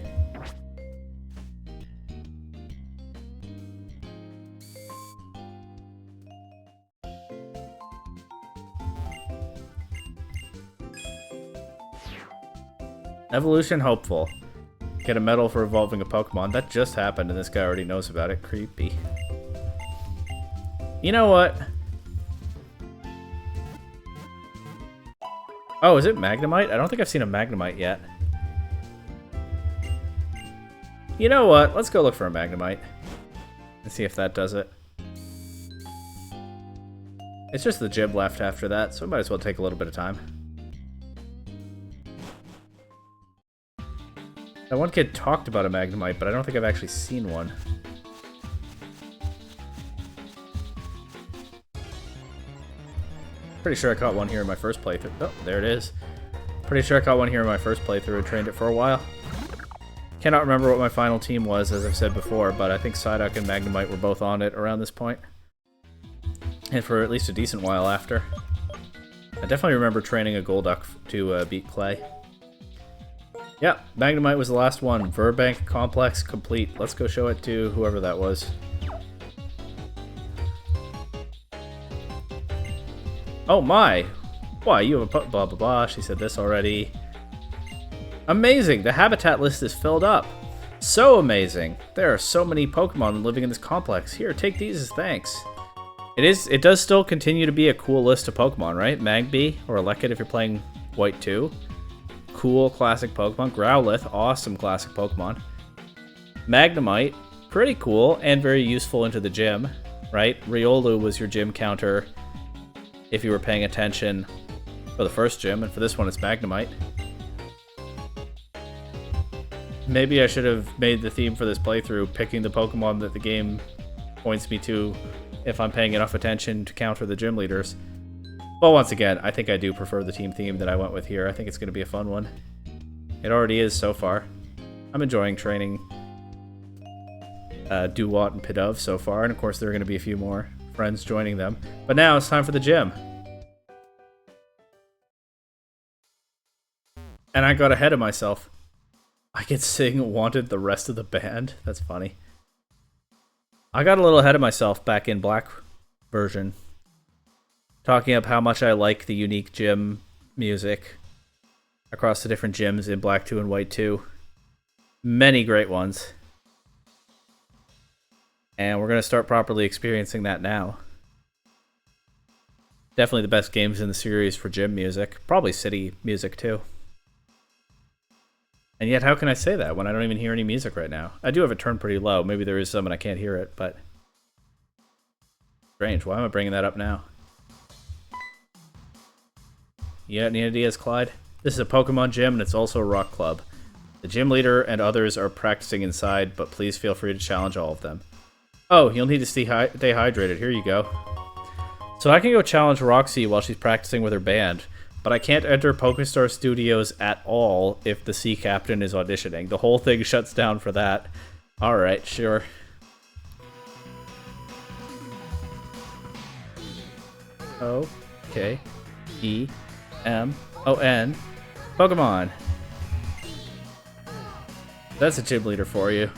Evolution hopeful. Get a medal for evolving a Pokemon. That just happened and this guy already knows about it. Creepy. You know what? Oh, is it Magnemite? I don't think I've seen a Magnemite yet. You know what? Let's go look for a Magnemite. And see if that does it. It's just the gym left after that, so we might as well take a little bit of time. That one kid talked about a Magnemite, but I don't think I've actually seen one. Pretty sure I caught one here in my first playthrough. Oh, there it is. Pretty sure I caught one here in my first playthrough and trained it for a while. Cannot remember what my final team was, as I've said before, but I think Psyduck and Magnemite were both on it around this point. And for at least a decent while after. I definitely remember training a Golduck to beat Clay. Yeah, Magnemite was the last one. Virbank complex complete. Let's go show it to whoever that was. Oh my! Why, you have a blah blah blah, she said this already. Amazing! The habitat list is filled up. So amazing! There are so many Pokemon living in this complex. Here, take these as thanks. It does still continue to be a cool list of Pokemon, right? Magby, or Elekid if you're playing White 2. Cool classic Pokemon. Growlithe, awesome classic Pokemon. Magnemite, pretty cool and very useful into the gym, right? Riolu was your gym counter if you were paying attention for the first gym, and for this one it's Magnemite. Maybe I should have made the theme for this playthrough picking the Pokemon that the game points me to if I'm paying enough attention to counter the gym leaders. But once again, I think I do prefer the team theme that I went with here. I think it's going to be a fun one. It already is so far. I'm enjoying training Duat and Pidove so far, and of course there are going to be a few more friends joining them. But now it's time for the gym. And I got ahead of myself. I could sing Wanted the rest of the band. That's funny. I got a little ahead of myself back in Black version. Talking up how much I like the unique gym music across the different gyms in Black 2 and White 2. Many great ones. And we're going to start properly experiencing that now. Definitely the best games in the series for gym music. Probably city music, too. And yet, how can I say that when I don't even hear any music right now? I do have it turned pretty low. Maybe there is some and I can't hear it, but... Strange. Why am I bringing that up now? You got any ideas, Clyde? This is a Pokemon gym and it's also a rock club. The gym leader and others are practicing inside, but please feel free to challenge all of them. Oh, you'll need to stay hydrated. Here you go. So I can go challenge Roxy while she's practicing with her band, but I can't enter Pokestar Studios at all if the Sea Captain is auditioning. The whole thing shuts down for that. Alright, sure. O-K-E-M-O-N. Pokemon. That's a gym leader for you.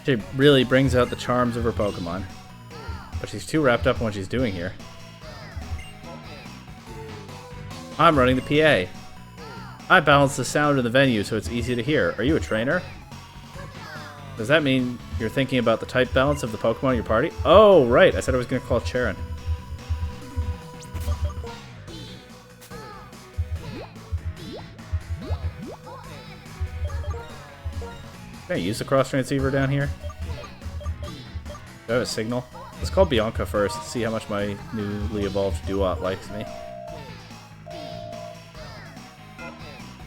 She really brings out the charms of her Pokemon. But she's too wrapped up in what she's doing here. I'm running the PA. I balance the sound in the venue so it's easy to hear. Are you a trainer? Does that mean you're thinking about the type balance of the Pokemon in your party? Oh, right. I said I was going to call Charon. Can I use the cross transceiver down here? Do I have a signal? Let's call Bianca first, see how much my newly evolved Duot likes me.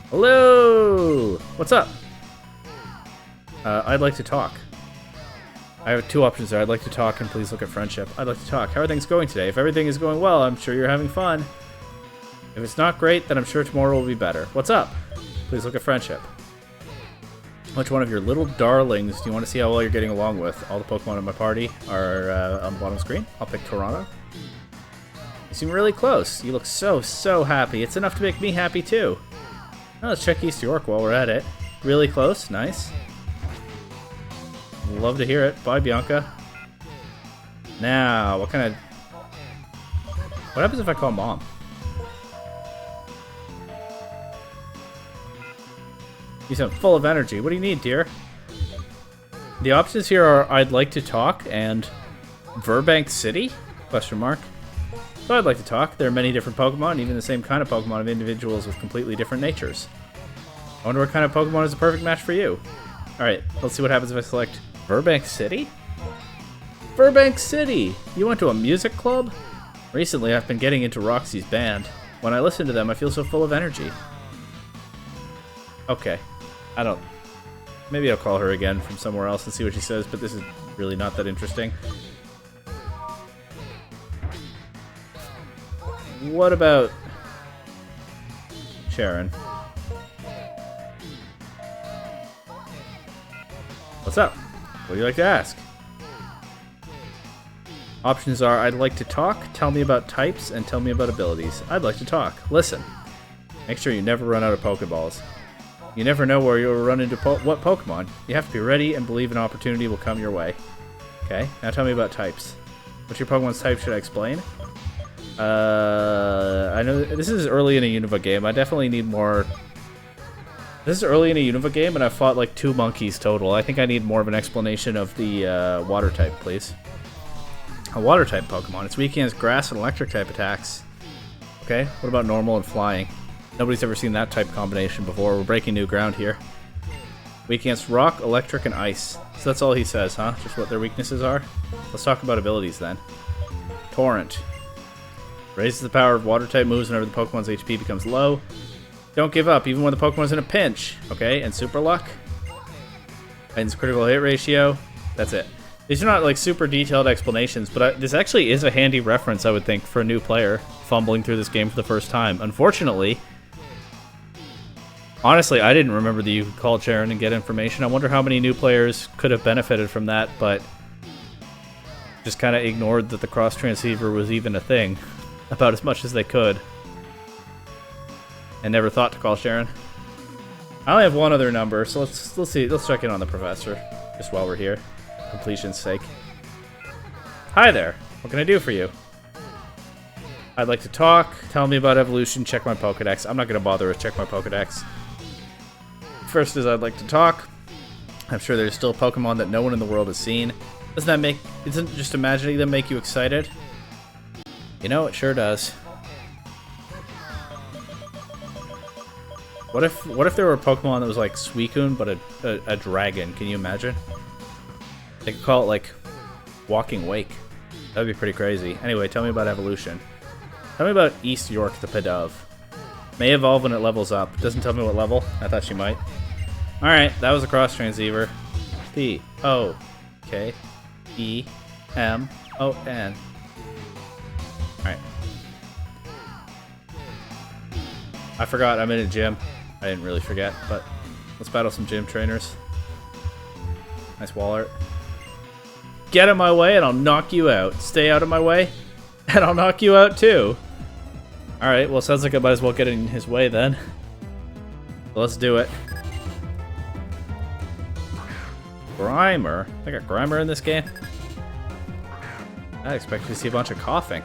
Hello! What's up? I'd like to talk. I have two options there. I'd like to talk and please look at friendship. I'd like to talk. How are things going today? If everything is going well, I'm sure you're having fun. If it's not great, then I'm sure tomorrow will be better. What's up? Please look at friendship. Which one of your little darlings do you want to see how well you're getting along with? All the Pokemon in my party are on the bottom screen. I'll pick Toronto. You seem really close. You look so happy. It's enough to make me happy too. Now let's check East York while we're at it. Really close. Nice. Love to hear it. Bye, Bianca. Now, what happens if I call Mom? You sound full of energy. What do you need, dear? The options here are I'd like to talk and Virbank City? Question mark. So I'd like to talk. There are many different Pokemon, even the same kind of Pokemon of individuals with completely different natures. I wonder what kind of Pokemon is a perfect match for you. Alright, let's see what happens if I select Virbank City? Virbank City! You went to a music club? Recently, I've been getting into Roxy's band. When I listen to them, I feel so full of energy. Okay. Maybe I'll call her again from somewhere else and see what she says, but this is really not that interesting. What about Sharon? What's up? What do you like to ask? Options are I'd like to talk, tell me about types, and tell me about abilities. I'd like to talk. Listen. Make sure you never run out of Pokeballs. You never know where you'll run into what Pokemon. You have to be ready and believe an opportunity will come your way. Okay, now tell me about types. What's your Pokemon's type? Should I explain? I know this is early in a Unova game. I definitely need more. This is early in a Unova game, and I've fought like 2 monkeys total. I think I need more of an explanation of the water type, please. A water type Pokemon. It's weak against grass and electric type attacks. Okay, what about normal and flying? Nobody's ever seen that type combination before. We're breaking new ground here. Weak against rock, electric, and ice. So that's all he says, huh? Just what their weaknesses are? Let's talk about abilities then. Torrent. Raises the power of water-type moves whenever the Pokemon's HP becomes low. Don't give up, even when the Pokemon's in a pinch. Okay, and Super Luck. Heightens critical hit ratio. That's it. These are not like super detailed explanations, but this actually is a handy reference, I would think, for a new player fumbling through this game for the first time. Unfortunately... Honestly, I didn't remember that you could call Sharon and get information. I wonder how many new players could have benefited from that, but just kind of ignored that the cross transceiver was even a thing about as much as they could. And never thought to call Sharon. I only have one other number, so let's see. Let's check in on the professor just while we're here, completion's sake. Hi there. What can I do for you? I'd like to talk. Tell me about evolution. Check my Pokedex. I'm not going to bother with check my Pokedex. First is I'd like to talk. I'm sure there's still Pokemon that no one in the world has seen. Isn't just imagining them make you excited? You know, it sure does. What if there were a Pokemon that was like Suicune, but a dragon? Can you imagine? They could call it like Walking Wake. That'd be pretty crazy. Anyway, tell me about evolution. Tell me about East York the Pidove. May evolve when it levels up. Doesn't tell me what level. I thought she might. Alright, that was a cross transceiver. P-O-K-E-M-O-N. Alright. I forgot I'm in a gym. I didn't really forget, but let's battle some gym trainers. Nice wall art. Get in my way and I'll knock you out. Stay out of my way and I'll knock you out too. Alright, well, sounds like I might as well get in his way then. So let's do it. Grimer? I got Grimer in this game? I expected to see a bunch of coughing.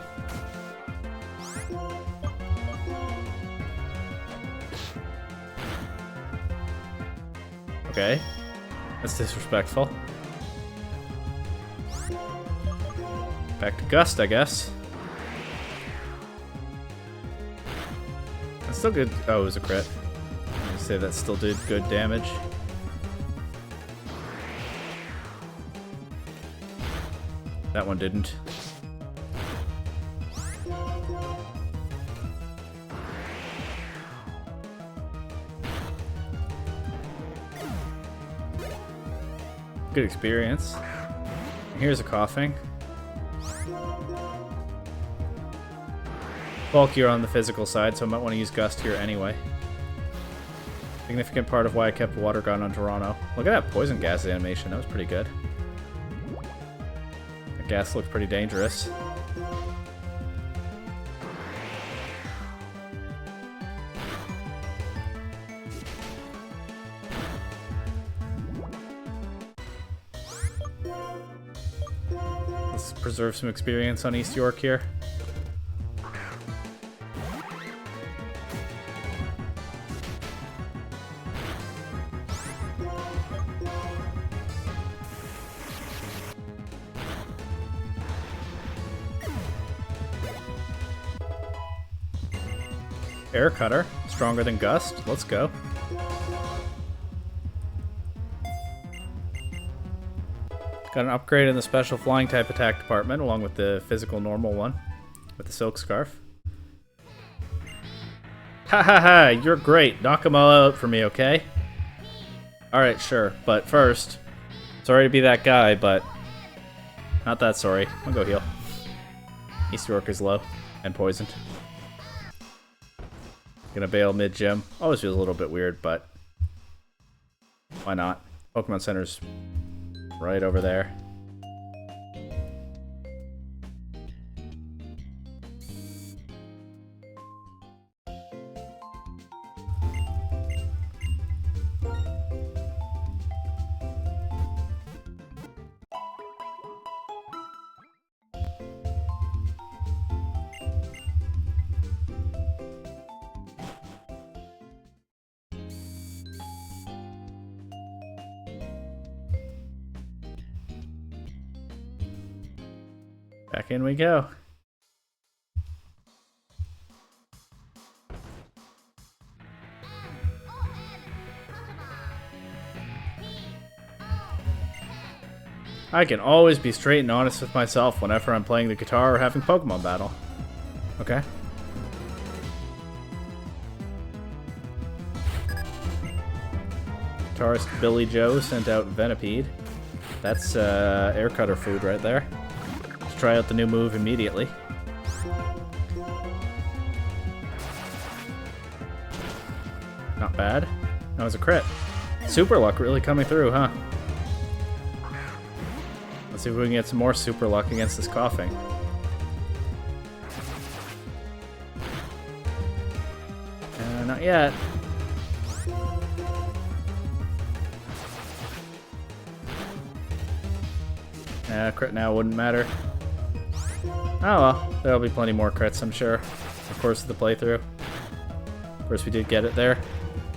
Okay. That's disrespectful. Back to Gust, I guess. That's still good. Oh, it was a crit. I'm gonna say that still did good damage. That one didn't. Good experience. Here's a coughing. Bulkier on the physical side, so I might want to use Gust here anyway. Significant part of why I kept Water Gun on Toronto. Look at that poison gas animation, that was pretty good. The gas looked pretty dangerous. Let's preserve some experience on East York here. Air Cutter, stronger than Gust. Let's go. Got an upgrade in the special flying type attack department, along with the physical normal one, with the Silk Scarf. Ha ha ha! You're great. Knock them all out for me, okay? Alright, sure. But first, sorry to be that guy, but not that sorry. I'll go heal. East York is low and poisoned. Gonna bail mid-gym. Always feels a little bit weird, but why not? Pokemon Center's right over there. Back in we go. I can always be straight and honest with myself whenever I'm playing the guitar or having Pokemon battle. Okay. Guitarist Billy Joe sent out Venipede. That's air cutter food right there. Let's try out the new move immediately. Not bad. That was a crit. Super luck really coming through, huh? Let's see if we can get some more super luck against this coughing. Not yet. Crit now wouldn't matter. Oh well, there'll be plenty more crits, I'm sure. Of course, the playthrough. Of course, we did get it there.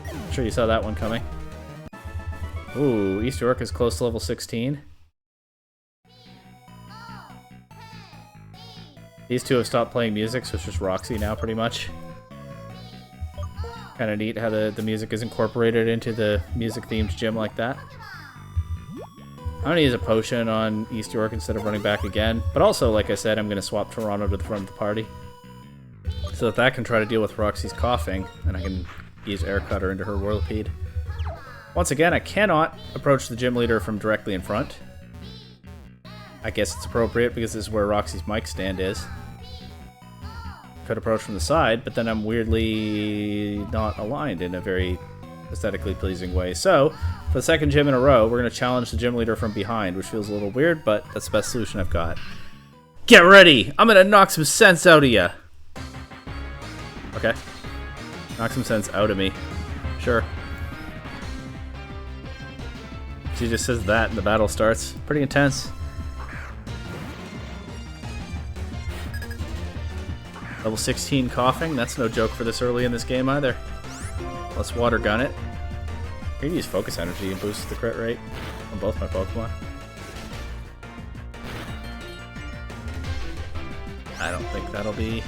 I'm sure you saw that one coming. Ooh, East York is close to level 16. These two have stopped playing music, so it's just Roxy now, pretty much. Kind of neat how the music is incorporated into the music-themed gym like that. I'm going to use a potion on East York instead of running back again. But also, like I said, I'm going to swap Toronto to the front of the party. So that can try to deal with Roxy's coughing, and I can use Air Cutter into her Whirlipede. Once again, I cannot approach the gym leader from directly in front. I guess it's appropriate because this is where Roxy's mic stand is. Could approach from the side, but then I'm weirdly not aligned in a very aesthetically pleasing way. So, for the second gym in a row, we're going to challenge the gym leader from behind, which feels a little weird, but that's the best solution I've got. Get ready! I'm going to knock some sense out of you! Okay. Knock some sense out of me. Sure. She just says that and the battle starts. Pretty intense. Level 16 coughing, that's no joke for this early in this game either. Let's water gun it. I'm going to use focus energy and boost the crit rate on both my Pokemon. I don't think that'll be...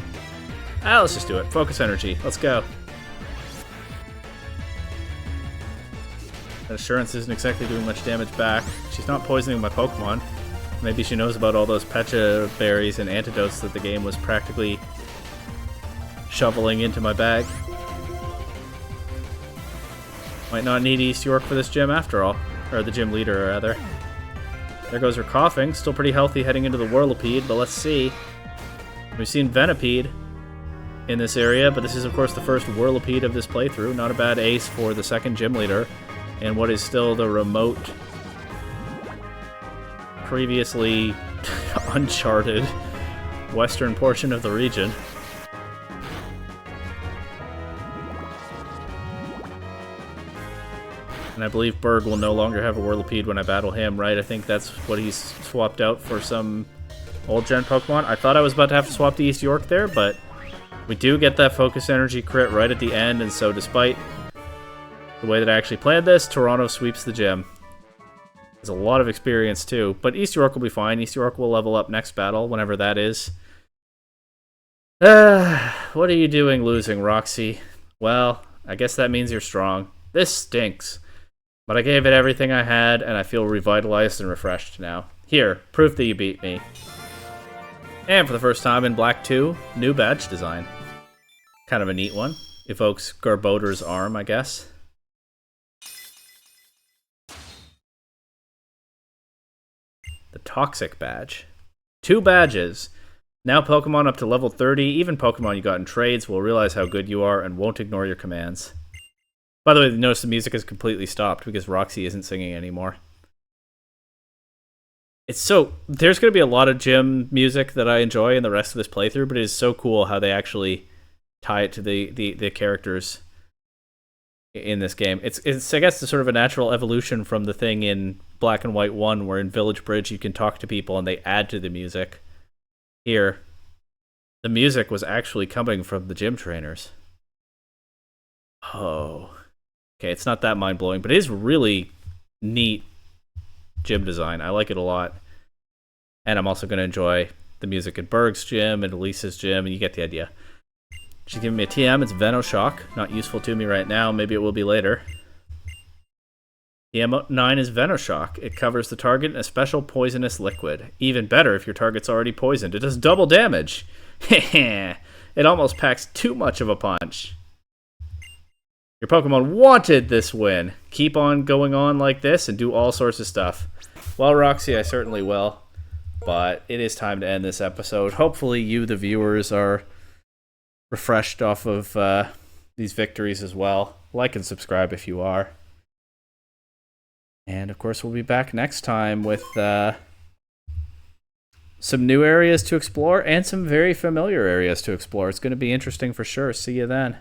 let's just do it. Focus energy. Let's go. That assurance isn't exactly doing much damage back. She's not poisoning my Pokemon. Maybe she knows about all those Pecha berries and antidotes that the game was practically shoveling into my bag. Might not need East York for this gym after all. Or the gym leader, rather. There goes her coughing. Still pretty healthy heading into the Whirlipede, but let's see. We've seen Venipede in this area, but this is, of course, the first Whirlipede of this playthrough. Not a bad ace for the second gym leader in what is still the remote, previously uncharted western portion of the region. And I believe Berg will no longer have a Whirlipede when I battle him, right? I think that's what he's swapped out for some old gen Pokemon. I thought I was about to have to swap to East York there, but we do get that focus energy crit right at the end, and so despite the way that I actually planned this, Toronto sweeps the gym. There's a lot of experience too, but East York will be fine. East York will level up next battle, whenever that is. What are you doing losing, Roxy? Well, I guess that means you're strong. This stinks. But I gave it everything I had, and I feel revitalized and refreshed now. Here, proof that you beat me. And for the first time in Black 2, new badge design. Kind of a neat one. Evokes Garbodor's arm, I guess. The Toxic badge. 2 badges. Now Pokemon up to level 30, even Pokemon you got in trades, will realize how good you are and won't ignore your commands. By the way, notice the music has completely stopped because Roxy isn't singing anymore. There's going to be a lot of gym music that I enjoy in the rest of this playthrough, but it is so cool how they actually tie it to the characters in this game. It's I guess it's sort of a natural evolution from the thing in Black and White 1 where in Village Bridge you can talk to people and they add to the music. Here, the music was actually coming from the gym trainers. Oh. Okay, it's not that mind-blowing, but it is really neat gym design. I like it a lot. And I'm also going to enjoy the music at Berg's gym and Elisa's gym, and you get the idea. She's giving me a TM. It's Venoshock. Not useful to me right now. Maybe it will be later. TM9 is Venoshock. It covers the target in a special poisonous liquid. Even better if your target's already poisoned. It does double damage. It almost packs too much of a punch. Your Pokemon wanted this win. Keep on going on like this and do all sorts of stuff. Well, Roxy, I certainly will. But it is time to end this episode. Hopefully you, the viewers, are refreshed off of these victories as well. Like and subscribe if you are. And, of course, we'll be back next time with some new areas to explore and some very familiar areas to explore. It's going to be interesting for sure. See you then.